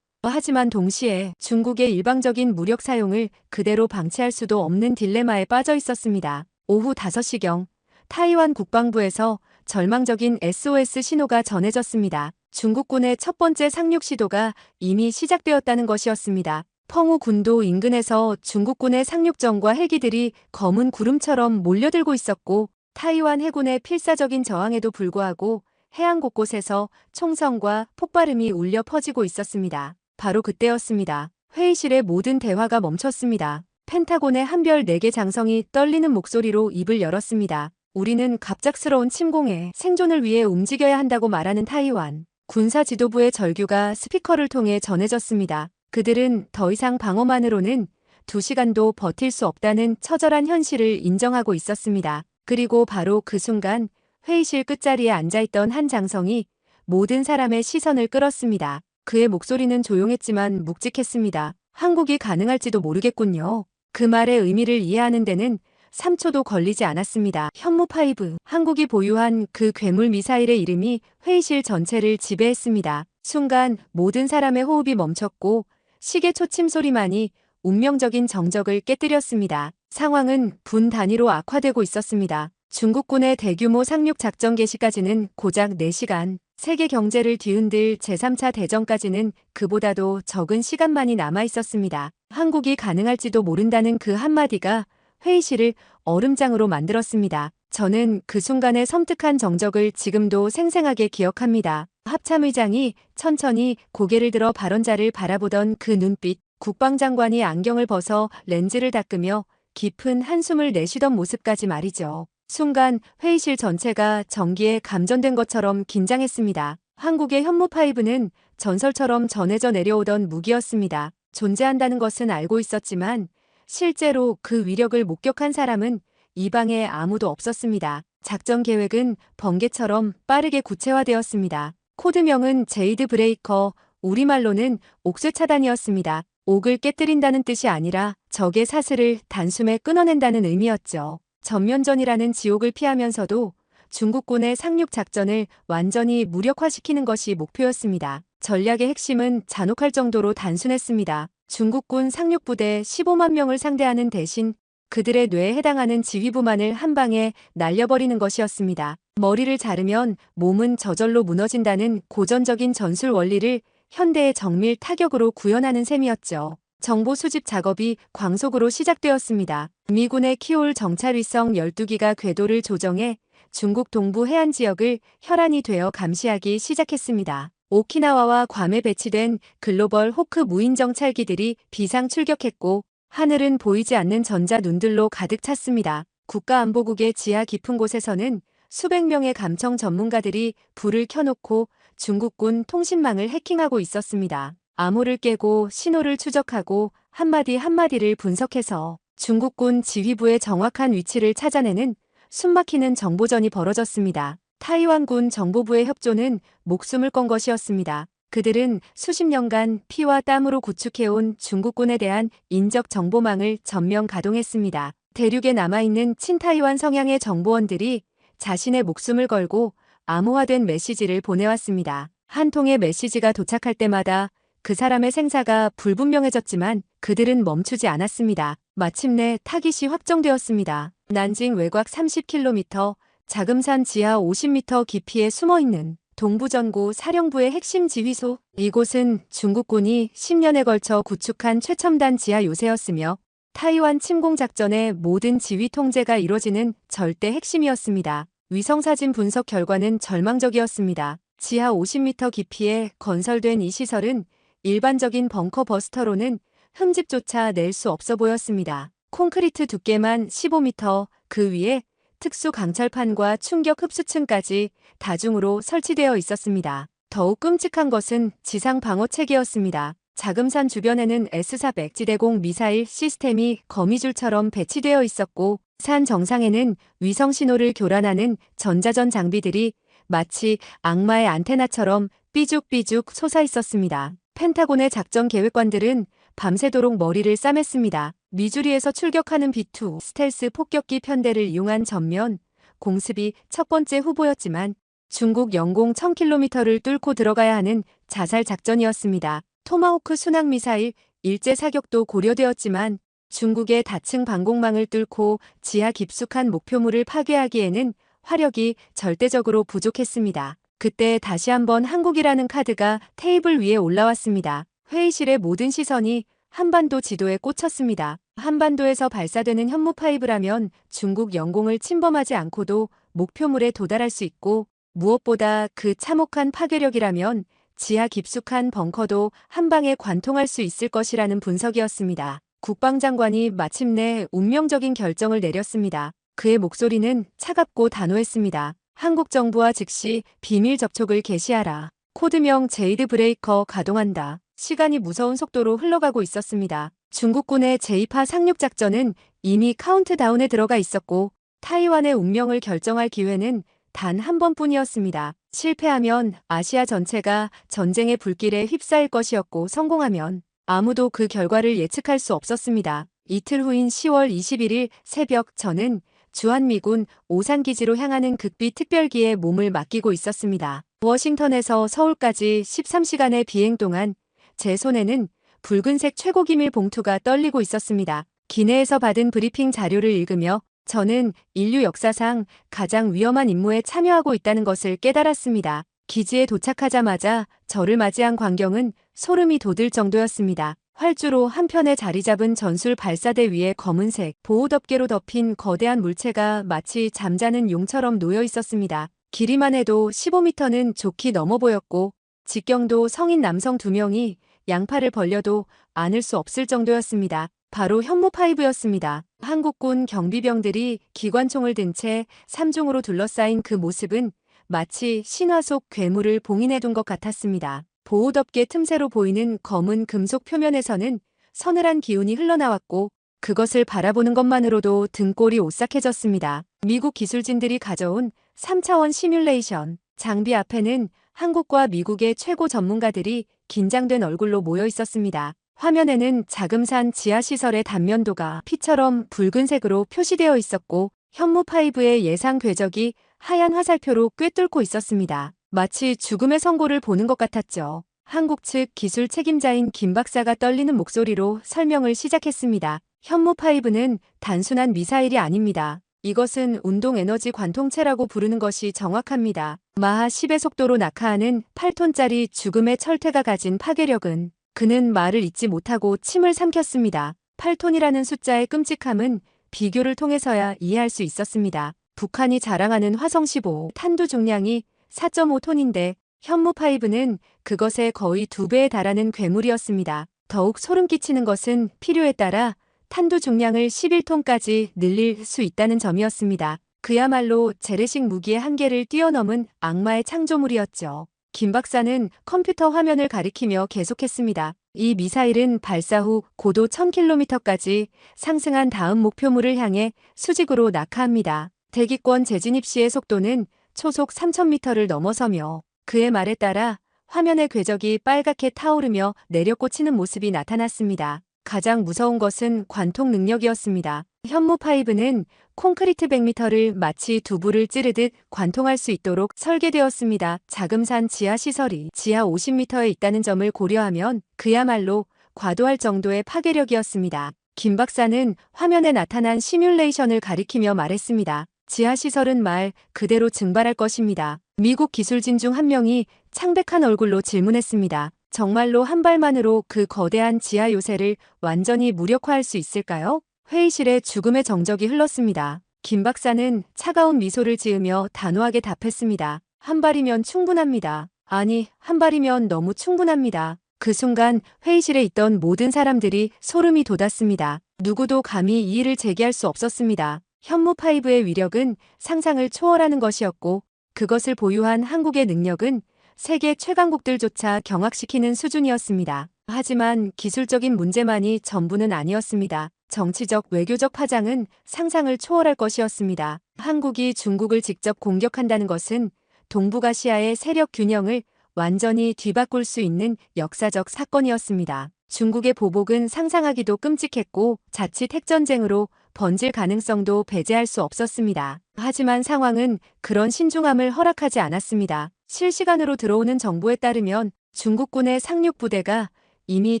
하지만 동시에 중국의 일방적인 무력 사용을 그대로 방치할 수도 없는 딜레마에 빠져 있었습니다. 오후 5시경 타이완 국방부에서 절망적인 SOS 신호가 전해졌습니다. 중국군의 첫 번째 상륙 시도가 이미 시작되었다는 것이었습니다. 펑우 군도 인근에서 중국군의 상륙정과 헬기들이 검은 구름처럼 몰려들고 있었고 타이완 해군의 필사적인 저항에도 불구하고 해안 곳곳에서 총성과 폭발음이 울려 퍼지고 있었습니다. 바로 그때였습니다. 회의실의 모든 대화가 멈췄습니다. 펜타곤의 한별 4개 장성이 떨리는 목소리로 입을 열었습니다. 우리는 갑작스러운 침공에 생존을 위해 움직여야 한다고 말하는 타이완. 군사 지도부의 절규가 스피커를 통해 전해졌습니다. 그들은 더 이상 방어만으로는 2시간도 버틸 수 없다는 처절한 현실을 인정하고 있었습니다. 그리고 바로 그 순간 회의실 끝자리에 앉아있던 한 장성이 모든 사람의 시선을 끌었습니다. 그의 목소리는 조용했지만 묵직했습니다. 한국이 가능할지도 모르겠군요. 그 말의 의미를 이해하는 데는 3초도 걸리지 않았습니다. 현무5, 한국이 보유한 그 괴물 미사일의 이름이 회의실 전체를 지배했습니다. 순간 모든 사람의 호흡이 멈췄고 시계 초침 소리만이 운명적인 정적을 깨뜨렸습니다. 상황은 분 단위로 악화되고 있었습니다. 중국군의 대규모 상륙 작전 개시까지는 고작 4시간, 세계 경제를 뒤흔들 제3차 대전까지는 그보다도 적은 시간만이 남아 있었습니다. 한국이 가능할지도 모른다는 그 한마디가 회의실을 얼음장으로 만들었습니다. 저는 그 순간의 섬뜩한 정적을 지금도 생생하게 기억합니다. 합참의장이 천천히 고개를 들어 발언자를 바라보던 그 눈빛, 국방장관이 안경을 벗어 렌즈를 닦으며 깊은 한숨을 내쉬던 모습까지 말이죠. 순간 회의실 전체가 전기에 감전된 것처럼 긴장했습니다. 한국의 현무5는 전설처럼 전해져 내려오던 무기였습니다. 존재한다는 것은 알고 있었지만 실제로 그 위력을 목격한 사람은 이 방에 아무도 없었습니다. 작전 계획은 번개처럼 빠르게 구체화되었습니다. 코드명은 제이드 브레이커, 우리말로는 옥쇠 차단이었습니다. 옥을 깨뜨린다는 뜻이 아니라 적의 사슬을 단숨에 끊어낸다는 의미였죠. 전면전이라는 지옥을 피하면서도 중국군의 상륙 작전을 완전히 무력화시키는 것이 목표였습니다. 전략의 핵심은 잔혹할 정도로 단순했습니다. 중국군 상륙부대 15만 명을 상대하는 대신 그들의 뇌에 해당하는 지휘부만을 한 방에 날려버리는 것이었습니다. 머리를 자르면 몸은 저절로 무너진다는 고전적인 전술 원리를 현대의 정밀 타격으로 구현하는 셈이었죠. 정보 수집 작업이 광속으로 시작되었습니다. 미군의 키올 정찰위성 12기가 궤도를 조정해 중국 동부 해안 지역을 혈안이 되어 감시하기 시작했습니다. 오키나와와 괌에 배치된 글로벌 호크 무인 정찰기들이 비상 출격했고 하늘은 보이지 않는 전자 눈들로 가득 찼습니다. 국가안보국의 지하 깊은 곳에서는 수백 명의 감청 전문가들이 불을 켜놓고 중국군 통신망을 해킹하고 있었습니다. 암호를 깨고 신호를 추적하고 한마디 한마디를 분석해서 중국군 지휘부의 정확한 위치를 찾아내는 숨막히는 정보전이 벌어졌습니다. 타이완군 정보부의 협조는 목숨을 건 것이었습니다. 그들은 수십 년간 피와 땀으로 구축해온 중국군에 대한 인적 정보망을 전면 가동했습니다. 대륙에 남아있는 친타이완 성향의 정보원들이 자신의 목숨을 걸고 암호화된 메시지를 보내왔습니다. 한 통의 메시지가 도착할 때마다 그 사람의 생사가 불분명해졌지만 그들은 멈추지 않았습니다. 마침내 타깃이 확정되었습니다. 난징 외곽 30km, 자금산 지하 50m 깊이에 숨어있는 동부전구 사령부의 핵심 지휘소. 이곳은 중국군이 10년에 걸쳐 구축한 최첨단 지하 요새였으며 타이완 침공 작전의 모든 지휘 통제가 이루어지는 절대 핵심이었습니다. 위성사진 분석 결과는 절망적이었습니다. 지하 50m 깊이에 건설된 이 시설은 일반적인 벙커 버스터로는 흠집조차 낼 수 없어 보였습니다. 콘크리트 두께만 15m, 그 위에 특수 강철판과 충격 흡수층까지 다중으로 설치되어 있었습니다. 더욱 끔찍한 것은 지상 방어 체계였습니다. 자금산 주변에는 S-400 지대공 미사일 시스템이 거미줄처럼 배치되어 있었고 산 정상에는 위성 신호를 교란하는 전자전 장비들이 마치 악마의 안테나처럼 삐죽삐죽 솟아 있었습니다. 펜타곤의 작전 계획관들은 밤새도록 머리를 싸맸습니다. 미주리에서 출격하는 B-2 스텔스 폭격기 편대를 이용한 전면 공습이 첫 번째 후보였지만 중국 영공 1000km를 뚫고 들어가야 하는 자살 작전이었습니다. 토마호크 순항미사일 일제 사격도 고려되었지만 중국의 다층 방공망을 뚫고 지하 깊숙한 목표물을 파괴하기에는 화력이 절대적으로 부족했습니다. 그때 다시 한번 한국이라는 카드가 테이블 위에 올라왔습니다. 회의실의 모든 시선이 한반도 지도에 꽂혔습니다. 한반도에서 발사되는 현무5라면 중국 영공을 침범하지 않고도 목표물에 도달할 수 있고 무엇보다 그 참혹한 파괴력이라면 지하 깊숙한 벙커도 한 방에 관통할 수 있을 것이라는 분석이었습니다. 국방장관이 마침내 운명적인 결정을 내렸습니다. 그의 목소리는 차갑고 단호했습니다. 한국 정부와 즉시 비밀 접촉을 개시하라. 코드명 제이드 브레이커 가동한다. 시간이 무서운 속도로 흘러가고 있었습니다. 중국군의 제2파 상륙 작전은 이미 카운트다운에 들어가 있었고 타이완의 운명을 결정할 기회는 단 한 번뿐이었습니다. 실패하면 아시아 전체가 전쟁의 불길에 휩싸일 것이었고 성공하면 아무도 그 결과를 예측할 수 없었습니다. 이틀 후인 10월 21일 새벽 저는 주한미군 오산기지로 향하는 극비 특별기에 몸을 맡기고 있었습니다. 워싱턴에서 서울까지 13시간의 비행 동안 제 손에는 붉은색 최고기밀 봉투가 떨리고 있었습니다. 기내에서 받은 브리핑 자료를 읽으며 저는 인류 역사상 가장 위험한 임무에 참여하고 있다는 것을 깨달았습니다. 기지에 도착하자마자 저를 맞이한 광경은 소름이 돋을 정도였습니다. 활주로 한편에 자리 잡은 전술 발사대 위에 검은색 보호덮개로 덮인 거대한 물체가 마치 잠자는 용처럼 놓여 있었습니다. 길이만 해도 15m는 좋게 넘어 보였고 직경도 성인 남성 2명이 양팔을 벌려도 안을 수 없을 정도였습니다. 바로 현무5였습니다. 한국군 경비병들이 기관총을 든 채 3중으로 둘러싸인 그 모습은 마치 신화 속 괴물을 봉인해둔 것 같았습니다. 보호덮개 틈새로 보이는 검은 금속 표면에서는 서늘한 기운이 흘러나왔고 그것을 바라보는 것만으로도 등골이 오싹해졌습니다. 미국 기술진들이 가져온 3차원 시뮬레이션 장비 앞에는 한국과 미국의 최고 전문가들이 긴장된 얼굴로 모여 있었습니다. 화면에는 자금산 지하시설의 단면도가 피처럼 붉은색으로 표시되어 있었고 현무5의 예상 궤적이 하얀 화살표로 꿰뚫고 있었습니다. 마치 죽음의 선고를 보는 것 같았죠. 한국 측 기술 책임자인 김 박사가 떨리는 목소리로 설명을 시작했습니다. 현무5는 단순한 미사일이 아닙니다. 이것은 운동에너지 관통체라고 부르는 것이 정확합니다. 마하 10의 속도로 낙하하는 8톤짜리 죽음의 철퇴가 가진 파괴력은 그는 말을 잇지 못하고 침을 삼켰습니다. 8톤이라는 숫자의 끔찍함은 비교를 통해서야 이해할 수 있었습니다. 북한이 자랑하는 화성-15 탄두 중량이 4.5톤인데 현무5는 그것의 거의 2배에 달하는 괴물이었습니다. 더욱 소름 끼치는 것은 필요에 따라 탄두 중량을 11톤까지 늘릴 수 있다는 점이었습니다. 그야말로 재래식 무기의 한계를 뛰어넘은 악마의 창조물이었죠. 김 박사는 컴퓨터 화면을 가리키며 계속했습니다. 이 미사일은 발사 후 고도 1000km까지 상승한 다음 목표물을 향해 수직으로 낙하합니다. 대기권 재진입 시의 속도는 초속 3000m를 넘어서며 그의 말에 따라 화면의 궤적이 빨갛게 타오르며 내려 꽂히는 모습이 나타났습니다. 가장 무서운 것은 관통 능력이었습니다. 현무5는 콘크리트 100m를 마치 두부를 찌르듯 관통할 수 있도록 설계되었습니다. 자금산 지하 시설이 지하 50m에 있다는 점을 고려하면 그야말로 과도할 정도의 파괴력이었습니다. 김 박사는 화면에 나타난 시뮬레이션을 가리키며 말했습니다. 지하시설은 말 그대로 증발할 것입니다. 미국 기술진 중 한 명이 창백한 얼굴로 질문했습니다. 정말로 한 발만으로 그 거대한 지하 요새를 완전히 무력화할 수 있을까요? 회의실에 죽음의 정적이 흘렀습니다. 김 박사는 차가운 미소를 지으며 단호하게 답했습니다. 한 발이면 충분합니다. 아니, 한 발이면 너무 충분합니다. 그 순간 회의실에 있던 모든 사람들이 소름이 돋았습니다. 누구도 감히 이의를 제기할 수 없었습니다. 현무5의 위력은 상상을 초월하는 것이었고 그것을 보유한 한국의 능력은 세계 최강국들조차 경악시키는 수준이었습니다. 하지만 기술적인 문제만이 전부는 아니었습니다. 정치적, 외교적 파장은 상상을 초월할 것이었습니다. 한국이 중국을 직접 공격한다는 것은 동북아시아의 세력 균형을 완전히 뒤바꿀 수 있는 역사적 사건이었습니다. 중국의 보복은 상상하기도 끔찍했고 자칫 핵전쟁으로 번질 가능성도 배제할 수 없었습니다. 하지만 상황은 그런 신중함을 허락하지 않았습니다. 실시간으로 들어오는 정보에 따르면 중국군의 상륙부대가 이미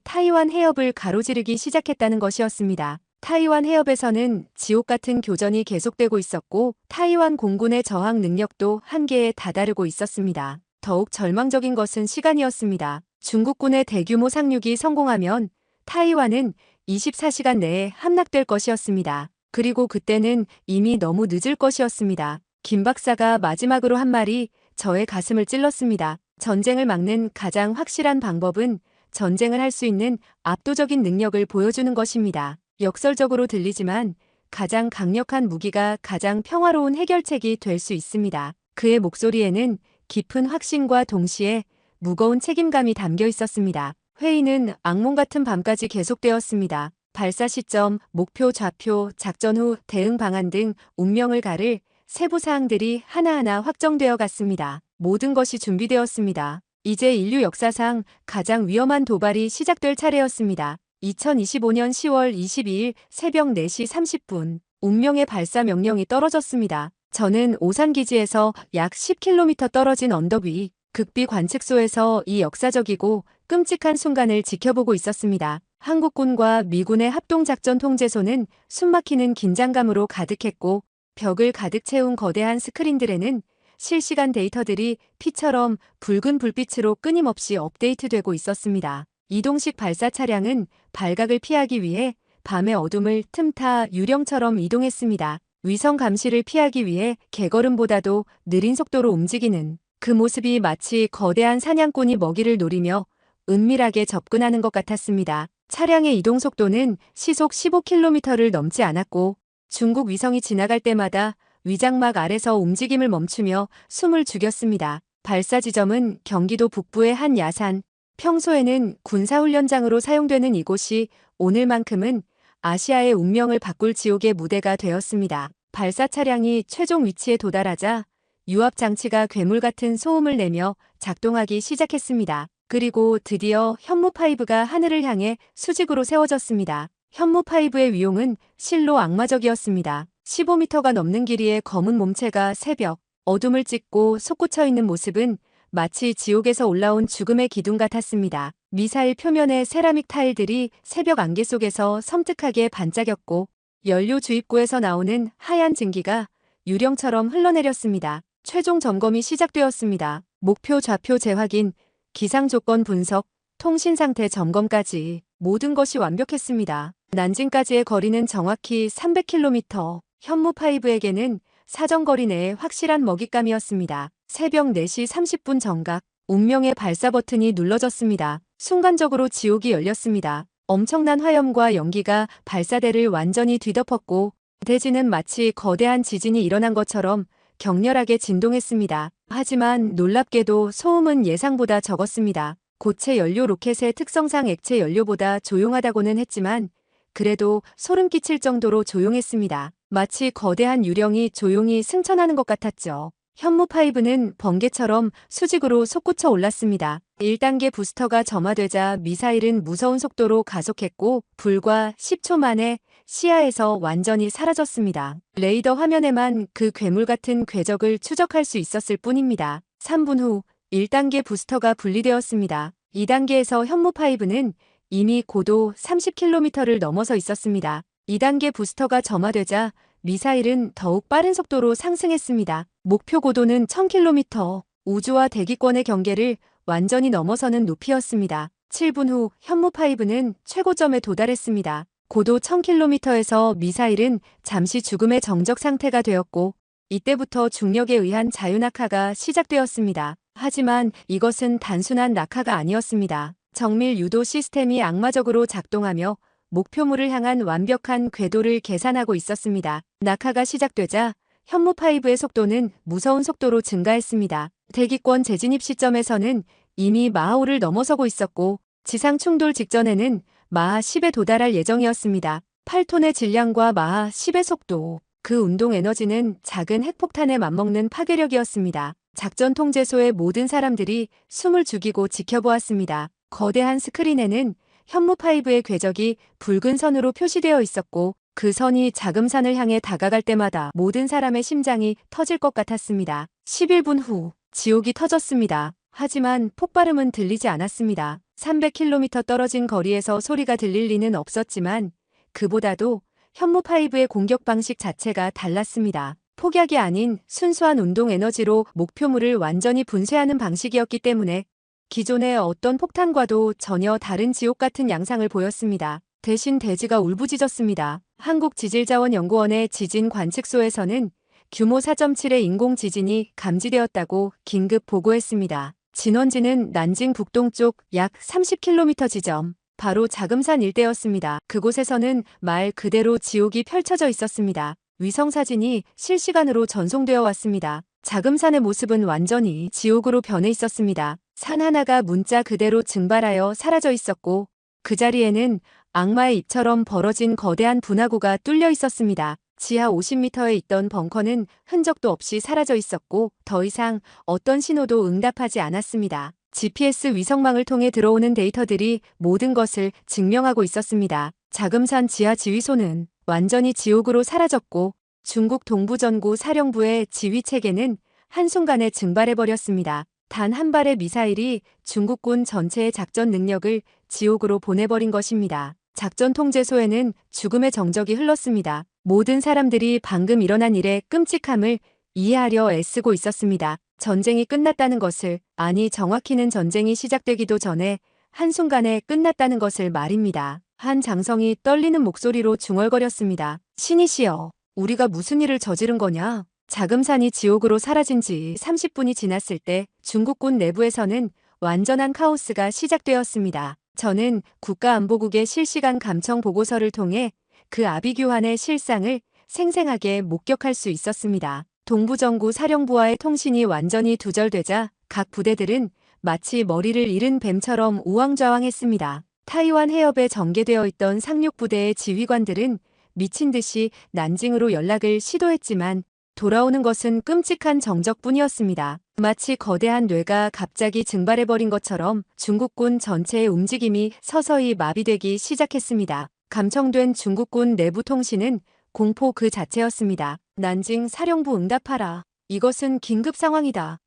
타이완 해협을 가로지르기 시작했다는 것이었습니다. 타이완 해협에서는 지옥 같은 교전이 계속되고 있었고 타이완 공군의 저항 능력도 한계에 다다르고 있었습니다. 더욱 절망적인 것은 시간이었습니다. 중국군의 대규모 상륙이 성공하면 타이완은 24시간 내에 함락될 것이었습니다. 그리고 그때는 이미 너무 늦을 것이었습니다. 김 박사가 마지막으로 한 말이 저의 가슴을 찔렀습니다. 전쟁을 막는 가장 확실한 방법은 전쟁을 할 수 있는 압도적인 능력을 보여주는 것입니다. 역설적으로 들리지만 가장 강력한 무기가 가장 평화로운 해결책이 될 수 있습니다. 그의 목소리에는 깊은 확신과 동시에 무거운 책임감이 담겨 있었습니다. 회의는 악몽 같은 밤까지 계속되었습니다. 발사 시점, 목표 좌표, 작전 후 대응 방안 등 운명을 가를 세부 사항들이 하나하나 확정되어 갔습니다. 모든 것이 준비되었습니다. 이제 인류 역사상 가장 위험한 도발이 시작될 차례였습니다. 2025년 10월 22일 새벽 4시 30분, 운명의 발사 명령이 떨어졌습니다. 저는 오산기지에서 약 10km 떨어진 언덕 위 극비 관측소에서 이 역사적이고 끔찍한 순간을 지켜보고 있었습니다. 한국군과 미군의 합동작전 통제소는 숨막히는 긴장감으로 가득했고 벽을 가득 채운 거대한 스크린들에는 실시간 데이터들이 피처럼 붉은 불빛으로 끊임없이 업데이트되고 있었습니다. 이동식 발사 차량은 발각을 피하기 위해 밤의 어둠을 틈타 유령처럼 이동했습니다. 위성 감시를 피하기 위해 개걸음보다도 느린 속도로 움직이는 그 모습이 마치 거대한 사냥꾼이 먹이를 노리며 은밀하게 접근하는 것 같았습니다. 차량의 이동 속도는 시속 15km를 넘지 않았고 중국 위성이 지나갈 때마다 위장막 아래서 움직임을 멈추며 숨을 죽였습니다. 발사 지점은 경기도 북부의 한 야산, 평소에는 군사훈련장으로 사용되는 이곳이 오늘만큼은 아시아의 운명을 바꿀 지옥의 무대가 되었습니다. 발사 차량이 최종 위치에 도달하자 유압 장치가 괴물 같은 소음을 내며 작동하기 시작했습니다. 그리고 드디어 현무5가 하늘을 향해 수직으로 세워졌습니다. 현무5의 위용은 실로 악마적이었습니다. 15m가 넘는 길이의 검은 몸체가 새벽, 어둠을 찢고 솟구쳐 있는 모습은 마치 지옥에서 올라온 죽음의 기둥 같았습니다. 미사일 표면의 세라믹 타일들이 새벽 안개 속에서 섬뜩하게 반짝였고 연료 주입구에서 나오는 하얀 증기가 유령처럼 흘러내렸습니다. 최종 점검이 시작되었습니다. 목표 좌표 재확인, 기상 조건 분석, 통신 상태 점검까지 모든 것이 완벽했습니다. 난징까지의 거리는 정확히 300km. 현무5에게는 사정거리 내에 확실한 먹잇감이었습니다. 새벽 4시 30분 정각, 운명의 발사 버튼이 눌러졌습니다. 순간적으로 지옥이 열렸습니다. 엄청난 화염과 연기가 발사대를 완전히 뒤덮었고 대지는 마치 거대한 지진이 일어난 것처럼 격렬하게 진동했습니다. 하지만 놀랍게도 소음은 예상보다 적었습니다. 고체 연료 로켓의 특성상 액체 연료보다 조용하다고는 했지만 그래도 소름 끼칠 정도로 조용했습니다. 마치 거대한 유령이 조용히 승천하는 것 같았죠. 현무5는 번개처럼 수직으로 솟구쳐 올랐습니다. 1단계 부스터가 점화되자 미사일은 무서운 속도로 가속했고 불과 10초 만에 시야에서 완전히 사라졌습니다. 레이더 화면에만 그 괴물 같은 궤적을 추적할 수 있었을 뿐입니다. 3분 후 1단계 부스터가 분리되었습니다. 2단계에서 현무5는 이미 고도 30km를 넘어서 있었습니다. 2단계 부스터가 점화되자 미사일은 더욱 빠른 속도로 상승했습니다. 목표 고도는 1000km, 우주와 대기권의 경계를 완전히 넘어서는 높이였습니다. 7분 후 현무5는 최고점에 도달했습니다. 고도 1000km에서 미사일은 잠시 죽음의 정적 상태가 되었고 이때부터 중력에 의한 자유낙하가 시작되었습니다. 하지만 이것은 단순한 낙하가 아니었습니다. 정밀 유도 시스템이 악마적으로 작동하며 목표물을 향한 완벽한 궤도를 계산하고 있었습니다. 낙하가 시작되자 현무5의 속도는 무서운 속도로 증가했습니다. 대기권 재진입 시점에서는 이미 마하5를 넘어서고 있었고 지상 충돌 직전에는 마하 10에 도달할 예정이었습니다. 8톤의 질량과 마하 10의 속도, 그 운동 에너지는 작은 핵폭탄에 맞먹는 파괴력이었습니다. 작전 통제소의 모든 사람들이 숨을 죽이고 지켜보았습니다. 거대한 스크린에는 현무5의 궤적이 붉은 선으로 표시되어 있었고 그 선이 자금산을 향해 다가갈 때마다 모든 사람의 심장이 터질 것 같았습니다. 11분 후 지옥이 터졌습니다. 하지만 폭발음은 들리지 않았습니다. 300km 떨어진 거리에서 소리가 들릴 리는 없었지만 그보다도 현무5의 공격 방식 자체가 달랐습니다. 폭약이 아닌 순수한 운동 에너지로 목표물을 완전히 분쇄하는 방식이었기 때문에 기존의 어떤 폭탄과도 전혀 다른 지옥 같은 양상을 보였습니다. 대신 대지가 울부짖었습니다. 한국지질자원연구원의 지진 관측소에서는 규모 4.7의 인공 지진이 감지되었다고 긴급 보고했습니다. 진원지는 난징 북동쪽 약 30km 지점, 바로 자금산 일대였습니다. 그곳에서는 말 그대로 지옥이 펼쳐져 있었습니다. 위성사진이 실시간으로 전송되어 왔습니다. 자금산의 모습은 완전히 지옥으로 변해 있었습니다. 산 하나가 문자 그대로 증발하여 사라져 있었고 그 자리에는 악마의 입처럼 벌어진 거대한 분화구가 뚫려 있었습니다. 지하 50m에 있던 벙커는 흔적도 없이 사라져 있었고 더 이상 어떤 신호도 응답하지 않았습니다. GPS 위성망을 통해 들어오는 데이터들이 모든 것을 증명하고 있었습니다. 자금산 지하 지휘소는 완전히 지옥으로 사라졌고 중국 동부전구 사령부의 지휘체계는 한순간에 증발해버렸습니다. 단 한 발의 미사일이 중국군 전체의 작전 능력을 지옥으로 보내버린 것입니다. 작전 통제소에는 죽음의 정적이 흘렀습니다. 모든 사람들이 방금 일어난 일의 끔찍함을 이해하려 애쓰고 있었습니다. 전쟁이 끝났다는 것을, 아니 정확히는 전쟁이 시작되기도 전에 한순간에 끝났다는 것을 말입니다. 한 장성이 떨리는 목소리로 중얼거렸습니다. 신이시여, 우리가 무슨 일을 저지른 거냐? 자금산이 지옥으로 사라진 지 30분이 지났을 때 중국군 내부에서는 완전한 카오스가 시작되었습니다. 저는 국가안보국의 실시간 감청 보고서를 통해 그 아비규환의 실상을 생생하게 목격할 수 있었습니다. 동부정구 사령부와의 통신이 완전히 두절되자 각 부대들은 마치 머리를 잃은 뱀처럼 우왕좌왕했습니다. 타이완 해협에 전개되어 있던 상륙부대의 지휘관들은 미친 듯이 난징으로 연락을 시도했지만 돌아오는 것은 끔찍한 정적뿐이었습니다. 마치 거대한 뇌가 갑자기 증발해버린 것처럼 중국군 전체의 움직임이 서서히 마비되기 시작했습니다. 감청된 중국군 내부 통신은 공포 그 자체였습니다. 난징 사령부 응답하라. 이것은 긴급 상황이다.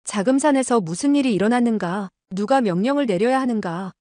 자금산에서 무슨 일이 일어났는가? 누가 명령을 내려야 하는가?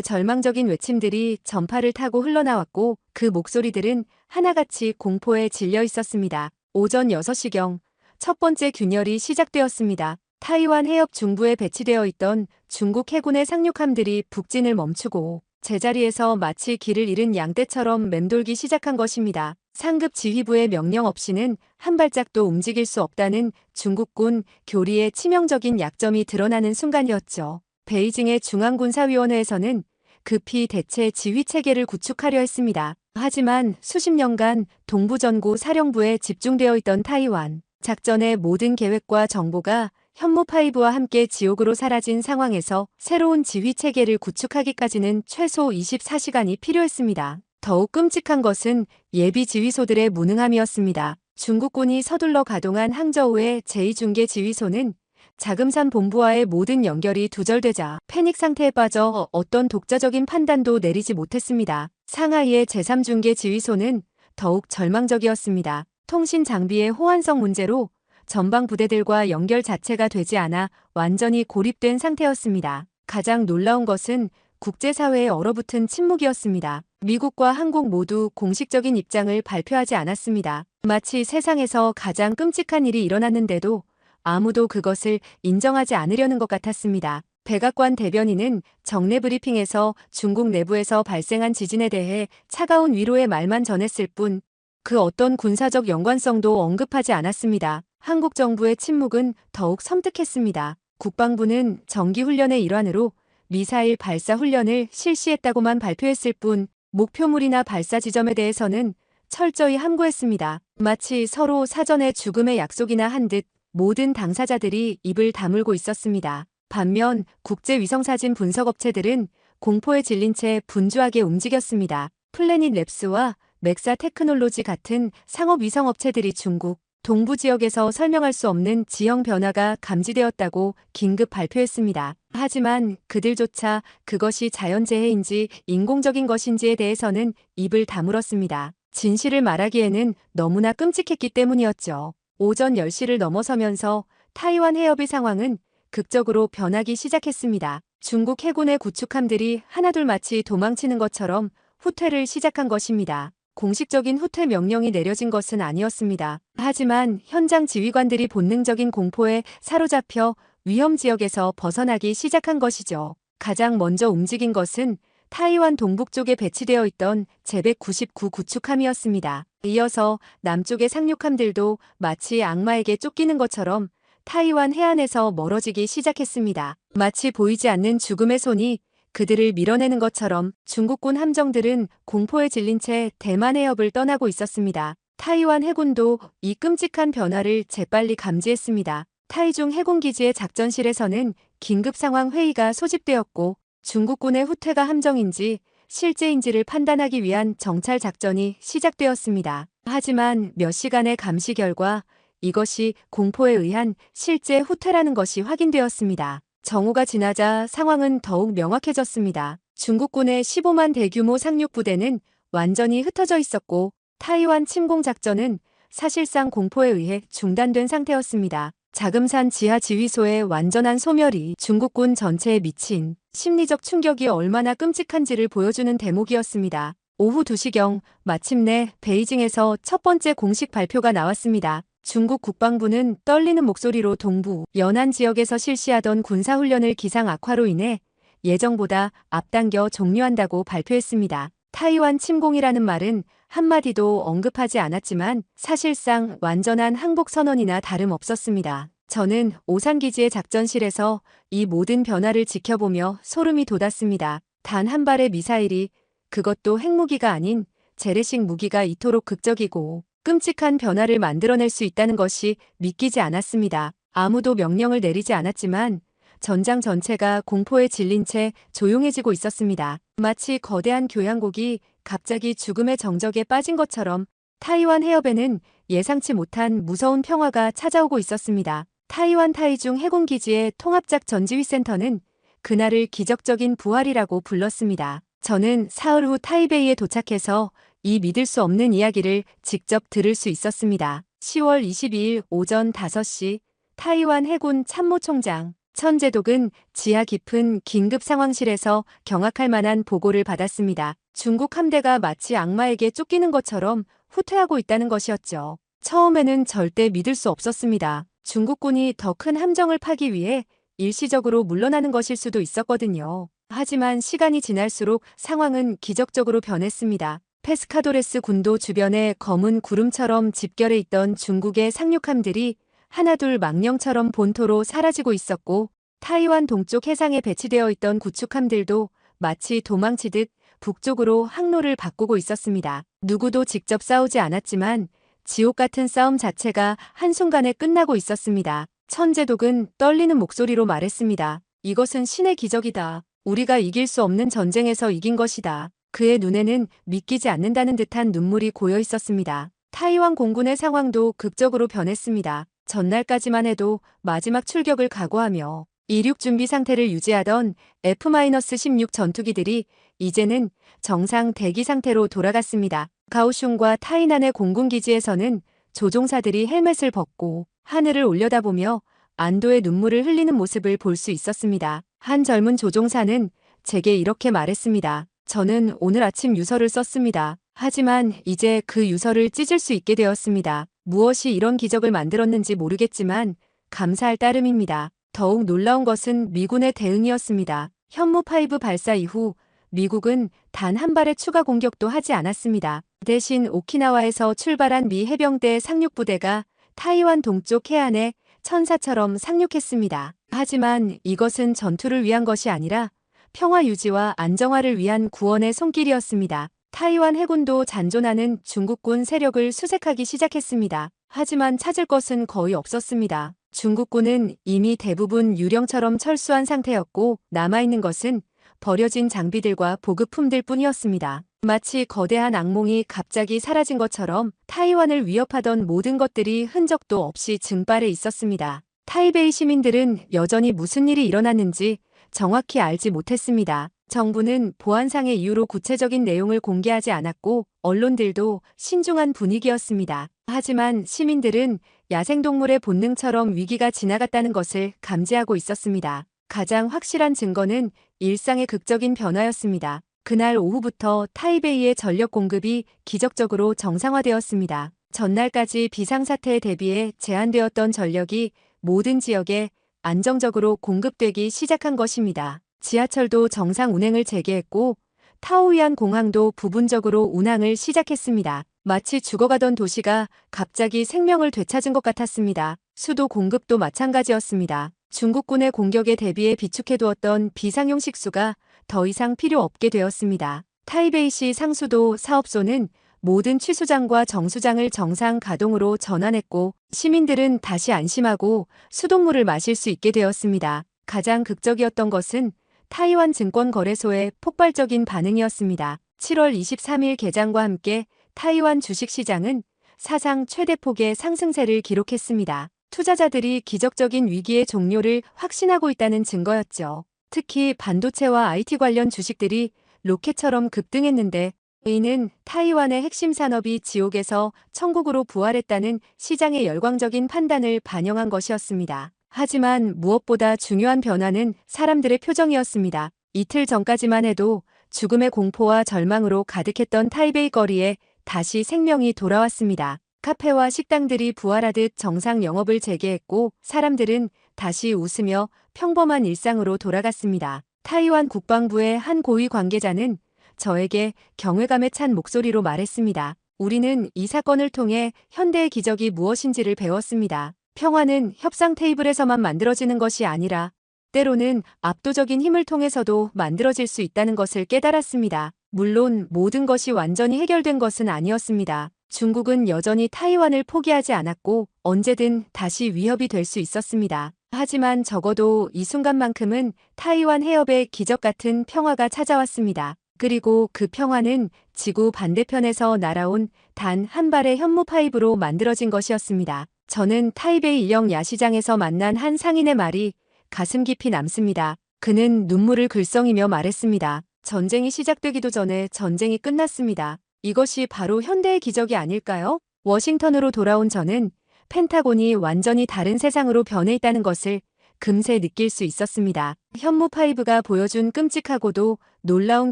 절망적인 외침들이 전파를 타고 흘러나왔고 그 목소리들은 하나같이 공포에 질려 있었습니다. 오전 6시경 첫 번째 균열이 시작되었습니다. 타이완 해협 중부에 배치되어 있던 중국 해군의 상륙함들이 북진을 멈추고 제자리에서 마치 길을 잃은 양떼처럼 맴돌기 시작한 것입니다. 상급 지휘부의 명령 없이는 한 발짝도 움직일 수 없다는 중국군 교리의 치명적인 약점이 드러나는 순간이었죠. 베이징의 중앙군사위원회에서는 급히 대체 지휘체계를 구축하려 했습니다. 하지만 수십 년간 동부전구 사령부에 집중되어 있던 타이완 작전의 모든 계획과 정보가 현무5와 함께 지옥으로 사라진 상황에서 새로운 지휘체계를 구축하기까지는 최소 24시간이 필요했습니다. 더욱 끔찍한 것은 예비 지휘소들의 무능함이었습니다. 중국군이 서둘러 가동한 항저우의 제2중계지휘소는 자금산 본부와의 모든 연결이 두절되자 패닉 상태에 빠져 어떤 독자적인 판단도 내리지 못했습니다. 상하이의 제3중계지휘소는 더욱 절망적이었습니다. 통신 장비의 호환성 문제로 전방 부대들과 연결 자체가 되지 않아 완전히 고립된 상태였습니다. 가장 놀라운 것은 국제사회에 얼어붙은 침묵이었습니다. 미국과 한국 모두 공식적인 입장을 발표하지 않았습니다. 마치 세상에서 가장 끔찍한 일이 일어났는데도 아무도 그것을 인정하지 않으려는 것 같았습니다. 백악관 대변인은 정례 브리핑에서 중국 내부에서 발생한 지진에 대해 차가운 위로의 말만 전했을 뿐 그 어떤 군사적 연관성도 언급하지 않았습니다. 한국 정부의 침묵은 더욱 섬뜩했습니다. 국방부는 정기훈련의 일환으로 미사일 발사 훈련을 실시했다고만 발표했을 뿐 목표물이나 발사 지점에 대해서는 철저히 함구했습니다. 마치 서로 사전에 죽음의 약속이나 한 듯 모든 당사자들이 입을 다물고 있었습니다. 반면 국제위성사진 분석업체들은 공포에 질린 채 분주하게 움직였습니다. 플래닛 랩스와 맥사 테크놀로지 같은 상업위성업체들이 중국 동부 지역에서 설명할 수 없는 지형 변화가 감지되었다고 긴급 발표했습니다. 하지만 그들조차 그것이 자연재해인지 인공적인 것인지에 대해서는 입을 다물었습니다. 진실을 말하기에는 너무나 끔찍했기 때문이었죠. 오전 10시를 넘어서면서 타이완 해협의 상황은 극적으로 변하기 시작했습니다. 중국 해군의 구축함들이 하나둘 마치 도망치는 것처럼 후퇴를 시작한 것입니다. 공식적인 후퇴 명령이 내려진 것은 아니었습니다. 하지만 현장 지휘관들이 본능적인 공포에 사로잡혀 위험 지역에서 벗어나기 시작한 것이죠. 가장 먼저 움직인 것은 타이완 동북쪽에 배치되어 있던 제199 구축함이었습니다. 이어서 남쪽의 상륙함들도 마치 악마에게 쫓기는 것처럼 타이완 해안에서 멀어지기 시작했습니다. 마치 보이지 않는 죽음의 손이 그들을 밀어내는 것처럼 중국군 함정들은 공포에 질린 채 대만 해협을 떠나고 있었습니다. 타이완 해군도 이 끔찍한 변화를 재빨리 감지했습니다. 타이중 해군기지의 작전실에서는 긴급 상황 회의가 소집되었고 중국군의 후퇴가 함정인지 실제인지를 판단하기 위한 정찰 작전이 시작되었습니다. 하지만 몇 시간의 감시 결과 이것이 공포에 의한 실제 후퇴라는 것이 확인되었습니다. 정오가 지나자 상황은 더욱 명확해졌습니다. 중국군의 15만 대규모 상륙부대는 완전히 흩어져 있었고 타이완 침공 작전은 사실상 공포에 의해 중단된 상태였습니다. 자금산 지하 지휘소의 완전한 소멸이 중국군 전체에 미친 심리적 충격이 얼마나 끔찍한지를 보여주는 대목이었습니다. 오후 2시경 마침내 베이징에서 첫 번째 공식 발표가 나왔습니다. 중국 국방부는 떨리는 목소리로 동부 연안 지역에서 실시하던 군사훈련을 기상 악화로 인해 예정보다 앞당겨 종료한다고 발표했습니다. 타이완 침공이라는 말은 한마디도 언급하지 않았지만 사실상 완전한 항복 선언이나 다름없었습니다. 저는 오산기지의 작전실에서 이 모든 변화를 지켜보며 소름이 돋았습니다. 단 한 발의 미사일이, 그것도 핵무기가 아닌 재래식 무기가 이토록 극적이고 끔찍한 변화를 만들어낼 수 있다는 것이 믿기지 않았습니다. 아무도 명령을 내리지 않았지만 전장 전체가 공포에 질린 채 조용해지고 있었습니다. 마치 거대한 교향곡이 갑자기 죽음의 정적에 빠진 것처럼 타이완 해협에는 예상치 못한 무서운 평화가 찾아오고 있었습니다. 타이완 타이중 해군기지의 통합작전지휘센터는 그날을 기적적인 부활이라고 불렀습니다. 저는 사흘 후 타이베이에 도착해서 이 믿을 수 없는 이야기를 직접 들을 수 있었습니다. 10월 22일 오전 5시 타이완 해군 참모총장 천제독은 지하 깊은 긴급 상황실에서 경악할 만한 보고를 받았습니다. 중국 함대가 마치 악마에게 쫓기는 것처럼 후퇴하고 있다는 것이었죠. 처음에는 절대 믿을 수 없었습니다. 중국군이 더 큰 함정을 파기 위해 일시적으로 물러나는 것일 수도 있었거든요. 하지만 시간이 지날수록 상황은 기적적으로 변했습니다. 페스카도레스 군도 주변에 검은 구름처럼 집결해 있던 중국의 상륙함들이 하나둘 망령처럼 본토로 사라지고 있었고 타이완 동쪽 해상에 배치되어 있던 구축함들도 마치 도망치듯 북쪽으로 항로를 바꾸고 있었습니다. 누구도 직접 싸우지 않았지만 지옥 같은 싸움 자체가 한순간에 끝나고 있었습니다. 천제독은 떨리는 목소리로 말했습니다. 이것은 신의 기적이다. 우리가 이길 수 없는 전쟁에서 이긴 것이다. 그의 눈에는 믿기지 않는다는 듯한 눈물이 고여 있었습니다. 타이완 공군의 상황도 극적으로 변했습니다. 전날까지만 해도 마지막 출격을 각오하며 이륙 준비 상태를 유지하던 F-16 전투기들이 이제는 정상 대기 상태로 돌아갔습니다. 가오슝과 타이난의 공군기지에서는 조종사들이 헬멧을 벗고 하늘을 올려다보며 안도의 눈물을 흘리는 모습을 볼 수 있었습니다. 한 젊은 조종사는 제게 이렇게 말했습니다. 저는 오늘 아침 유서를 썼습니다. 하지만 이제 그 유서를 찢을 수 있게 되었습니다. 무엇이 이런 기적을 만들었는지 모르겠지만 감사할 따름입니다. 더욱 놀라운 것은 미군의 대응이었습니다. 현무5 발사 이후 미국은 단 한 발의 추가 공격도 하지 않았습니다. 대신 오키나와에서 출발한 미 해병대 상륙부대가 타이완 동쪽 해안에 천사처럼 상륙했습니다. 하지만 이것은 전투를 위한 것이 아니라 평화 유지와 안정화를 위한 구원의 손길이었습니다. 타이완 해군도 잔존하는 중국군 세력을 수색하기 시작했습니다. 하지만 찾을 것은 거의 없었습니다. 중국군은 이미 대부분 유령처럼 철수한 상태였고 남아있는 것은 버려진 장비들과 보급품들 뿐이었습니다. 마치 거대한 악몽이 갑자기 사라진 것처럼 타이완을 위협하던 모든 것들이 흔적도 없이 증발해 있었습니다. 타이베이 시민들은 여전히 무슨 일이 일어났는지 정확히 알지 못했습니다. 정부는 보안상의 이유로 구체적인 내용을 공개하지 않았고 언론들도 신중한 분위기였습니다. 하지만 시민들은 야생동물의 본능처럼 위기가 지나갔다는 것을 감지하고 있었습니다. 가장 확실한 증거는 일상의 극적인 변화였습니다. 그날 오후부터 타이베이의 전력 공급이 기적적으로 정상화되었습니다. 전날까지 비상사태에 대비해 제한되었던 전력이 모든 지역에 안정적으로 공급되기 시작한 것입니다. 지하철도 정상 운행을 재개했고 타오이안 공항도 부분적으로 운항을 시작했습니다. 마치 죽어가던 도시가 갑자기 생명을 되찾은 것 같았습니다. 수도 공급도 마찬가지였습니다. 중국군의 공격에 대비해 비축해두었던 비상용 식수가 더 이상 필요 없게 되었습니다. 타이베이시 상수도 사업소는 모든 취수장과 정수장을 정상 가동으로 전환했고 시민들은 다시 안심하고 수돗물을 마실 수 있게 되었습니다. 가장 극적이었던 것은 타이완 증권거래소의 폭발적인 반응이었습니다. 7월 23일 개장과 함께 타이완 주식시장은 사상 최대폭의 상승세를 기록했습니다. 투자자들이 기적적인 위기의 종료를 확신하고 있다는 증거였죠. 특히 반도체와 IT 관련 주식들이 로켓처럼 급등했는데 이는 타이완의 핵심 산업이 지옥에서 천국으로 부활했다는 시장의 열광적인 판단을 반영한 것이었습니다. 하지만 무엇보다 중요한 변화는 사람들의 표정이었습니다. 이틀 전까지만 해도 죽음의 공포와 절망으로 가득했던 타이베이 거리에 다시 생명이 돌아왔습니다. 카페와 식당들이 부활하듯 정상 영업을 재개했고 사람들은 다시 웃으며 평범한 일상으로 돌아갔습니다. 타이완 국방부의 한 고위 관계자는 저에게 경외감에 찬 목소리로 말했습니다. 우리는 이 사건을 통해 현대의 기적이 무엇인지를 배웠습니다. 평화는 협상 테이블에서만 만들어지는 것이 아니라 때로는 압도적인 힘을 통해서도 만들어질 수 있다는 것을 깨달았습니다. 물론 모든 것이 완전히 해결된 것은 아니었습니다. 중국은 여전히 타이완을 포기하지 않았고 언제든 다시 위협이 될 수 있었습니다. 하지만 적어도 이 순간만큼은 타이완 해협에 기적 같은 평화가 찾아왔습니다. 그리고 그 평화는 지구 반대편에서 날아온 단 한 발의 현무5로 만들어진 것이었습니다. 저는 타이베이 일형 야시장에서 만난 한 상인의 말이 가슴 깊이 남습니다. 그는 눈물을 글썽이며 말했습니다. 전쟁이 시작되기도 전에 전쟁이 끝났습니다. 이것이 바로 현대의 기적이 아닐까요? 워싱턴으로 돌아온 저는 펜타곤이 완전히 다른 세상으로 변해 있다는 것을 금세 느낄 수 있었습니다. 현무5가 보여준 끔찍하고도 놀라운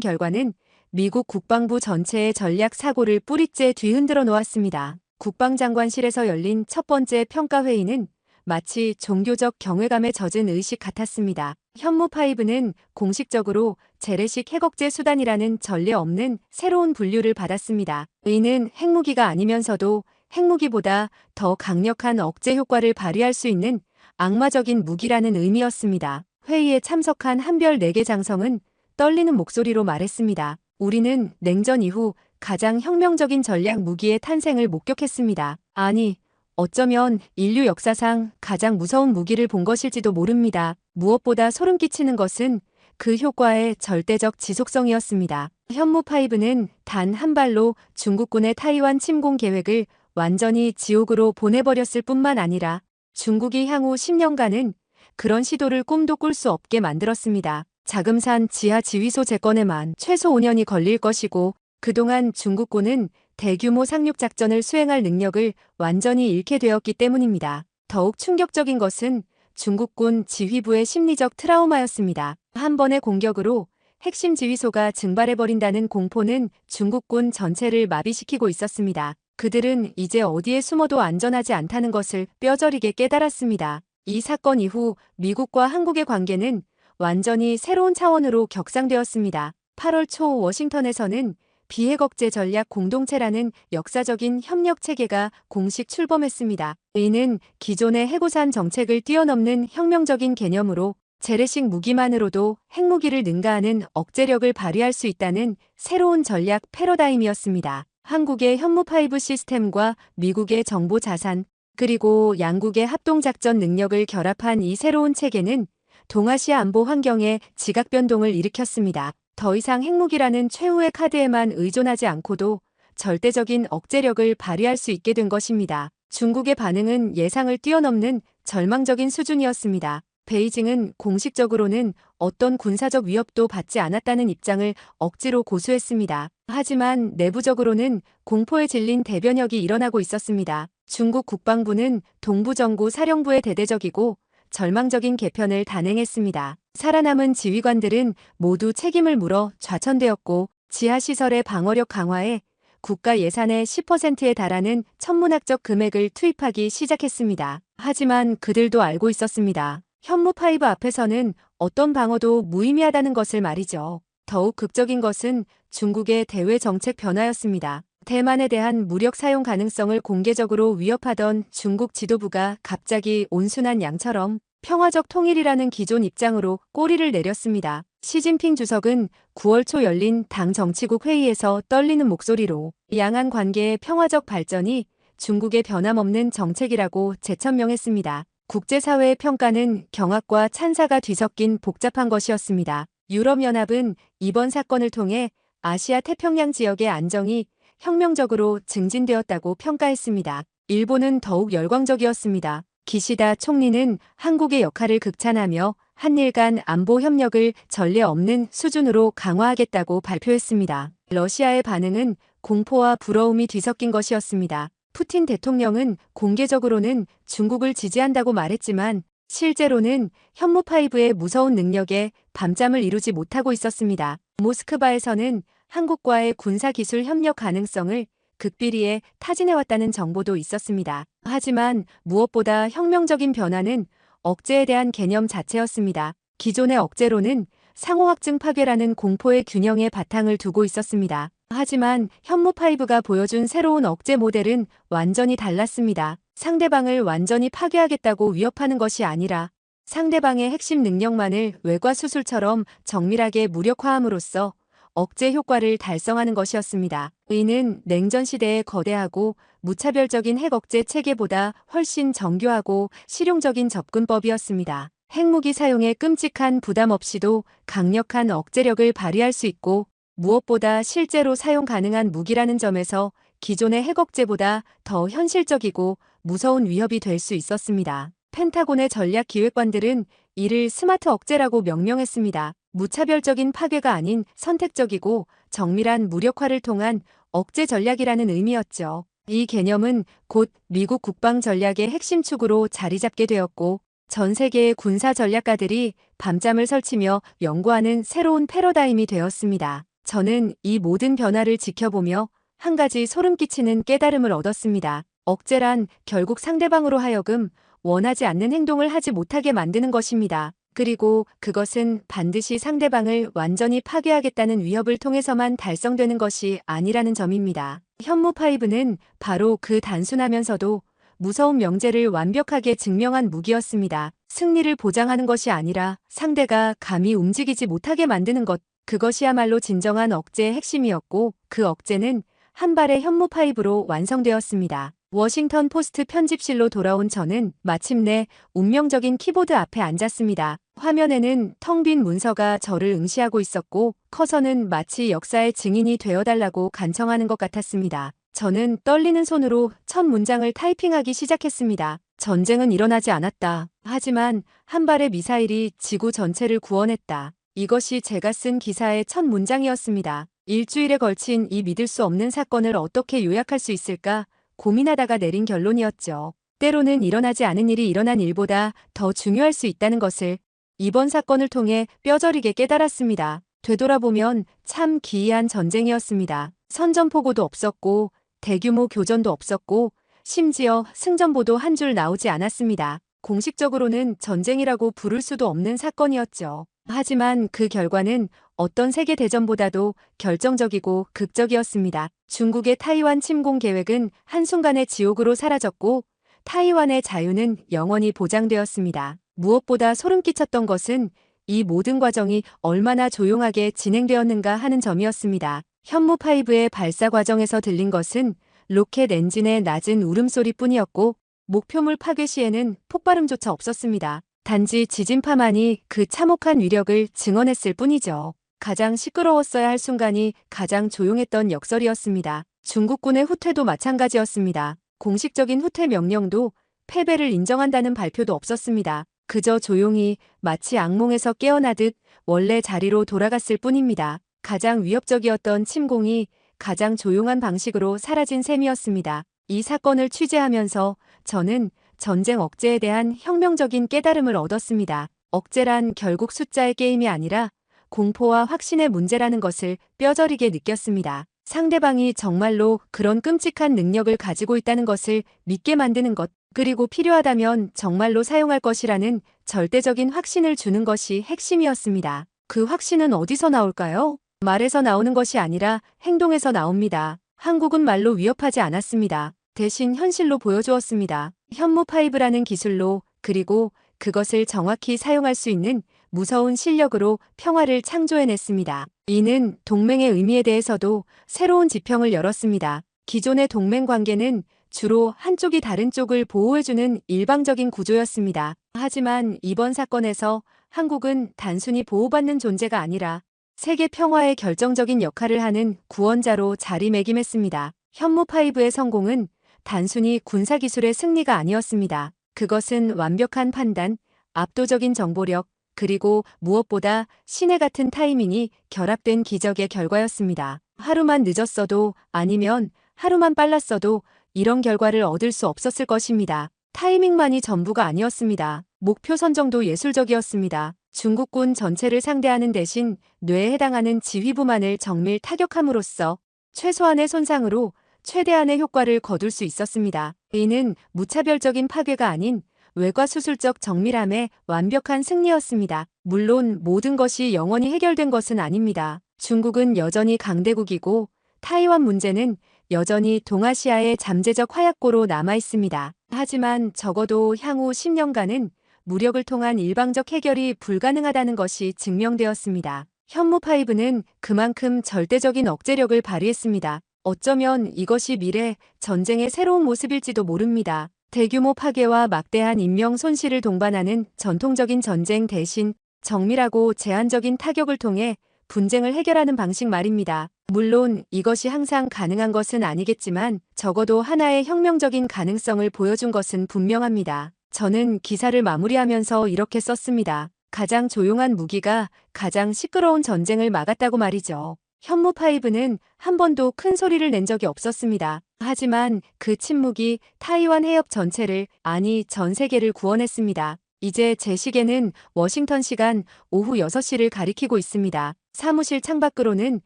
결과는 미국 국방부 전체의 전략 사고를 뿌리째 뒤흔들어 놓았습니다. 국방장관실에서 열린 첫 번째 평가회의는 마치 종교적 경외감에 젖은 의식 같았습니다. 현무5는 공식적으로 재래식 핵억제 수단이라는 전례 없는 새로운 분류를 받았습니다. 이는 핵무기가 아니면서도 핵무기보다 더 강력한 억제 효과를 발휘할 수 있는 악마적인 무기라는 의미였습니다. 회의에 참석한 한별 4개 장성은 떨리는 목소리로 말했습니다. 우리는 냉전 이후 가장 혁명적인 전략 무기의 탄생을 목격했습니다. 아니, 어쩌면 인류 역사상 가장 무서운 무기를 본 것일지도 모릅니다. 무엇보다 소름 끼치는 것은 그 효과의 절대적 지속성이었습니다. 현무5는 단 한 발로 중국군의 타이완 침공 계획을 완전히 지옥으로 보내버렸을 뿐만 아니라 중국이 향후 10년간은 그런 시도를 꿈도 꿀 수 없게 만들었습니다. 자금산 지하 지휘소 재건에만 최소 5년이 걸릴 것이고 그동안 중국군은 대규모 상륙작전을 수행할 능력을 완전히 잃게 되었기 때문입니다. 더욱 충격적인 것은 중국군 지휘부의 심리적 트라우마였습니다. 한 번의 공격으로 핵심 지휘소가 증발해버린다는 공포는 중국군 전체를 마비시키고 있었습니다. 그들은 이제 어디에 숨어도 안전하지 않다는 것을 뼈저리게 깨달았습니다. 이 사건 이후 미국과 한국의 관계는 완전히 새로운 차원으로 격상되었습니다. 8월 초 워싱턴에서는 비핵억제 전략 공동체라는 역사적인 협력 체계가 공식 출범했습니다. 이는 기존의 해고산 정책을 뛰어넘는 혁명적인 개념으로 재래식 무기만으로도 핵무기를 능가하는 억제력을 발휘할 수 있다는 새로운 전략 패러다임이었습니다. 한국의 현무5 시스템과 미국의 정보 자산, 그리고 양국의 합동작전 능력을 결합한 이 새로운 체계는 동아시아 안보 환경에 지각 변동을 일으켰습니다. 더 이상 핵무기라는 최후의 카드에만 의존하지 않고도 절대적인 억제력을 발휘할 수 있게 된 것입니다. 중국의 반응은 예상을 뛰어넘는 절망적인 수준이었습니다. 베이징은 공식적으로는 어떤 군사적 위협도 받지 않았다는 입장을 억지로 고수했습니다. 하지만 내부적으로는 공포에 질린 대변혁이 일어나고 있었습니다. 중국 국방부는 동부정구 사령부의 대대적이고 절망적인 개편을 단행했습니다. 살아남은 지휘관들은 모두 책임을 물어 좌천되었고 지하시설의 방어력 강화에 국가 예산의 10%에 달하는 천문학적 금액을 투입하기 시작했습니다. 하지만 그들도 알고 있었습니다. 현무5 앞에서는 어떤 방어도 무의미하다는 것을 말이죠. 더욱 극적인 것은 중국의 대외 정책 변화였습니다. 대만에 대한 무력 사용 가능성을 공개적으로 위협하던 중국 지도부가 갑자기 온순한 양처럼 평화적 통일이라는 기존 입장으로 꼬리를 내렸습니다. 시진핑 주석은 9월 초 열린 당 정치국 회의에서 떨리는 목소리로 양안 관계의 평화적 발전이 중국의 변함없는 정책이라고 재천명했습니다. 국제사회의 평가는 경악과 찬사가 뒤섞인 복잡한 것이었습니다. 유럽연합은 이번 사건을 통해 아시아 태평양 지역의 안정이 혁명적으로 증진되었다고 평가했습니다. 일본은 더욱 열광적이었습니다. 기시다 총리는 한국의 역할을 극찬하며 한일 간 안보 협력을 전례 없는 수준으로 강화하겠다고 발표했습니다. 러시아의 반응은 공포와 부러움이 뒤섞인 것이었습니다. 푸틴 대통령은 공개적으로는 중국을 지지한다고 말했지만 실제로는 현무5의 무서운 능력에 밤잠을 이루지 못하고 있었습니다. 모스크바에서는 한국과의 군사기술 협력 가능성을 극비리에 타진해왔다는 정보도 있었습니다. 하지만 무엇보다 혁명적인 변화는 억제에 대한 개념 자체였습니다. 기존의 억제로는 상호확증 파괴라는 공포의 균형에 바탕을 두고 있었습니다. 하지만 현무5가 보여준 새로운 억제 모델은 완전히 달랐습니다. 상대방을 완전히 파괴하겠다고 위협하는 것이 아니라 상대방의 핵심 능력만을 외과수술처럼 정밀하게 무력화함으로써 억제 효과를 달성하는 것이었습니다. 이는 냉전 시대의 거대하고 무차별적인 핵 억제 체계보다 훨씬 정교하고 실용적인 접근법이었습니다. 핵무기 사용에 끔찍한 부담 없이도 강력한 억제력을 발휘할 수 있고 무엇보다 실제로 사용 가능한 무기라는 점에서 기존의 핵 억제보다 더 현실적이고 무서운 위협이 될 수 있었습니다. 펜타곤의 전략 기획관들은 이를 스마트 억제라고 명명했습니다. 무차별적인 파괴가 아닌 선택적이고 정밀한 무력화를 통한 억제 전략이라는 의미였죠. 이 개념은 곧 미국 국방 전략의 핵심 축으로 자리 잡게 되었고 전 세계의 군사 전략가들이 밤잠을 설치며 연구하는 새로운 패러다임이 되었습니다. 저는 이 모든 변화를 지켜보며 한 가지 소름 끼치는 깨달음을 얻었습니다. 억제란 결국 상대방으로 하여금 원하지 않는 행동을 하지 못하게 만드는 것입니다. 그리고 그것은 반드시 상대방을 완전히 파괴하겠다는 위협을 통해서만 달성되는 것이 아니라는 점입니다. 현무5는 바로 그 단순하면서도 무서운 명제를 완벽하게 증명한 무기였습니다. 승리를 보장하는 것이 아니라 상대가 감히 움직이지 못하게 만드는 것, 그것이야말로 진정한 억제의 핵심이었고 그 억제는 한 발의 현무5로 완성되었습니다. 워싱턴 포스트 편집실로 돌아온 저는 마침내 운명적인 키보드 앞에 앉았습니다. 화면에는 텅 빈 문서가 저를 응시하고 있었고 커서는 마치 역사의 증인이 되어달라고 간청하는 것 같았습니다. 저는 떨리는 손으로 첫 문장을 타이핑하기 시작했습니다. 전쟁은 일어나지 않았다. 하지만 한 발의 미사일이 지구 전체를 구원했다. 이것이 제가 쓴 기사의 첫 문장이었습니다. 일주일에 걸친 이 믿을 수 없는 사건을 어떻게 요약할 수 있을까 고민하다가 내린 결론이었죠. 때로는 일어나지 않은 일이 일어난 일보다 더 중요할 수 있다는 것을 이번 사건을 통해 뼈저리게 깨달았습니다. 되돌아보면 참 기이한 전쟁이었습니다. 선전포고도 없었고 대규모 교전도 없었고 심지어 승전보도 한 줄 나오지 않았습니다. 공식적으로는 전쟁이라고 부를 수도 없는 사건이었죠. 하지만 그 결과는 어떤 세계대전보다도 결정적이고 극적이었습니다. 중국의 타이완 침공 계획은 한순간에 지옥으로 사라졌고 타이완의 자유는 영원히 보장되었습니다. 무엇보다 소름 끼쳤던 것은 이 모든 과정이 얼마나 조용하게 진행되었는가 하는 점이었습니다. 현무5의 발사 과정에서 들린 것은 로켓 엔진의 낮은 울음소리뿐이었고 목표물 파괴 시에는 폭발음조차 없었습니다. 단지 지진파만이 그 참혹한 위력을 증언했을 뿐이죠. 가장 시끄러웠어야 할 순간이 가장 조용했던 역설이었습니다. 중국군의 후퇴도 마찬가지였습니다. 공식적인 후퇴 명령도 패배를 인정한다는 발표도 없었습니다. 그저 조용히 마치 악몽에서 깨어나듯 원래 자리로 돌아갔을 뿐입니다. 가장 위협적이었던 침공이 가장 조용한 방식으로 사라진 셈이었습니다. 이 사건을 취재하면서 저는 전쟁 억제에 대한 혁명적인 깨달음을 얻었습니다. 억제란 결국 숫자의 게임이 아니라 공포와 확신의 문제라는 것을 뼈저리게 느꼈습니다. 상대방이 정말로 그런 끔찍한 능력을 가지고 있다는 것을 믿게 만드는 것, 그리고 필요하다면 정말로 사용할 것이라는 절대적인 확신을 주는 것이 핵심이었습니다. 그 확신은 어디서 나올까요? 말에서 나오는 것이 아니라 행동에서 나옵니다. 한국은 말로 위협하지 않았습니다. 대신 현실로 보여주었습니다. 현무5라는 기술로, 그리고 그것을 정확히 사용할 수 있는 무서운 실력으로 평화를 창조해냈습니다. 이는 동맹의 의미에 대해서도 새로운 지평을 열었습니다. 기존의 동맹 관계는 주로 한쪽이 다른 쪽을 보호해주는 일방적인 구조였습니다. 하지만 이번 사건에서 한국은 단순히 보호받는 존재가 아니라 세계 평화에 결정적인 역할을 하는 구원자로 자리매김했습니다. 현무5의 성공은 단순히 군사기술의 승리가 아니었습니다. 그것은 완벽한 판단, 압도적인 정보력, 그리고 무엇보다 신의 같은 타이밍이 결합된 기적의 결과였습니다. 하루만 늦었어도 아니면 하루만 빨랐어도 이런 결과를 얻을 수 없었을 것입니다. 타이밍만이 전부가 아니었습니다. 목표 선정도 예술적이었습니다. 중국군 전체를 상대하는 대신 뇌에 해당하는 지휘부만을 정밀 타격함으로써 최소한의 손상으로 최대한의 효과를 거둘 수 있었습니다. 이는 무차별적인 파괴가 아닌 외과수술적 정밀함의 완벽한 승리였습니다. 물론 모든 것이 영원히 해결된 것은 아닙니다. 중국은 여전히 강대국이고 타이완 문제는 여전히 동아시아의 잠재적 화약고로 남아있습니다. 하지만 적어도 향후 10년간은 무력을 통한 일방적 해결이 불가능하다는 것이 증명되었습니다. 현무5는 그만큼 절대적인 억제력을 발휘했습니다. 어쩌면 이것이 미래 전쟁의 새로운 모습일지도 모릅니다. 대규모 파괴와 막대한 인명 손실을 동반하는 전통적인 전쟁 대신 정밀하고 제한적인 타격을 통해 분쟁을 해결하는 방식 말입니다. 물론 이것이 항상 가능한 것은 아니겠지만 적어도 하나의 혁명적인 가능성을 보여준 것은 분명합니다. 저는 기사를 마무리하면서 이렇게 썼습니다. 가장 조용한 무기가 가장 시끄러운 전쟁을 막았다고 말이죠. 현무5는 한 번도 큰 소리를 낸 적이 없었습니다. 하지만 그 침묵이 타이완 해협 전체를, 아니 전 세계를 구원했습니다. 이제 제 시계는 워싱턴 시간 오후 6시를 가리키고 있습니다. 사무실 창밖으로는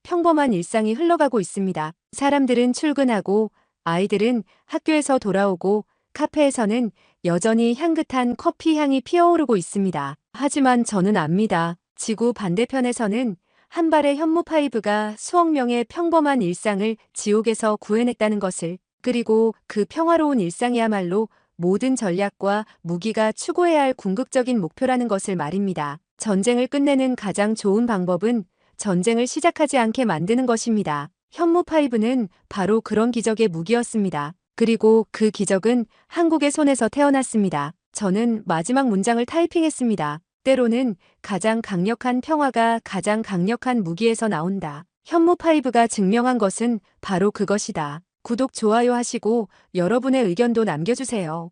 평범한 일상이 흘러가고 있습니다. 사람들은 출근하고 아이들은 학교에서 돌아오고 카페에서는 여전히 향긋한 커피 향이 피어오르고 있습니다. 하지만 저는 압니다. 지구 반대편에서는 한 발의 현무5가 수억 명의 평범한 일상을 지옥에서 구해냈다는 것을, 그리고 그 평화로운 일상이야말로 모든 전략과 무기가 추구해야 할 궁극적인 목표라는 것을 말입니다. 전쟁을 끝내는 가장 좋은 방법은 전쟁을 시작하지 않게 만드는 것입니다. 현무5는 바로 그런 기적의 무기였습니다. 그리고 그 기적은 한국의 손에서 태어났습니다. 저는 마지막 문장을 타이핑했습니다. 때로는 가장 강력한 평화가 가장 강력한 무기에서 나온다. 현무5가 증명한 것은 바로 그것이다. 구독, 좋아요 하시고 여러분의 의견도 남겨주세요.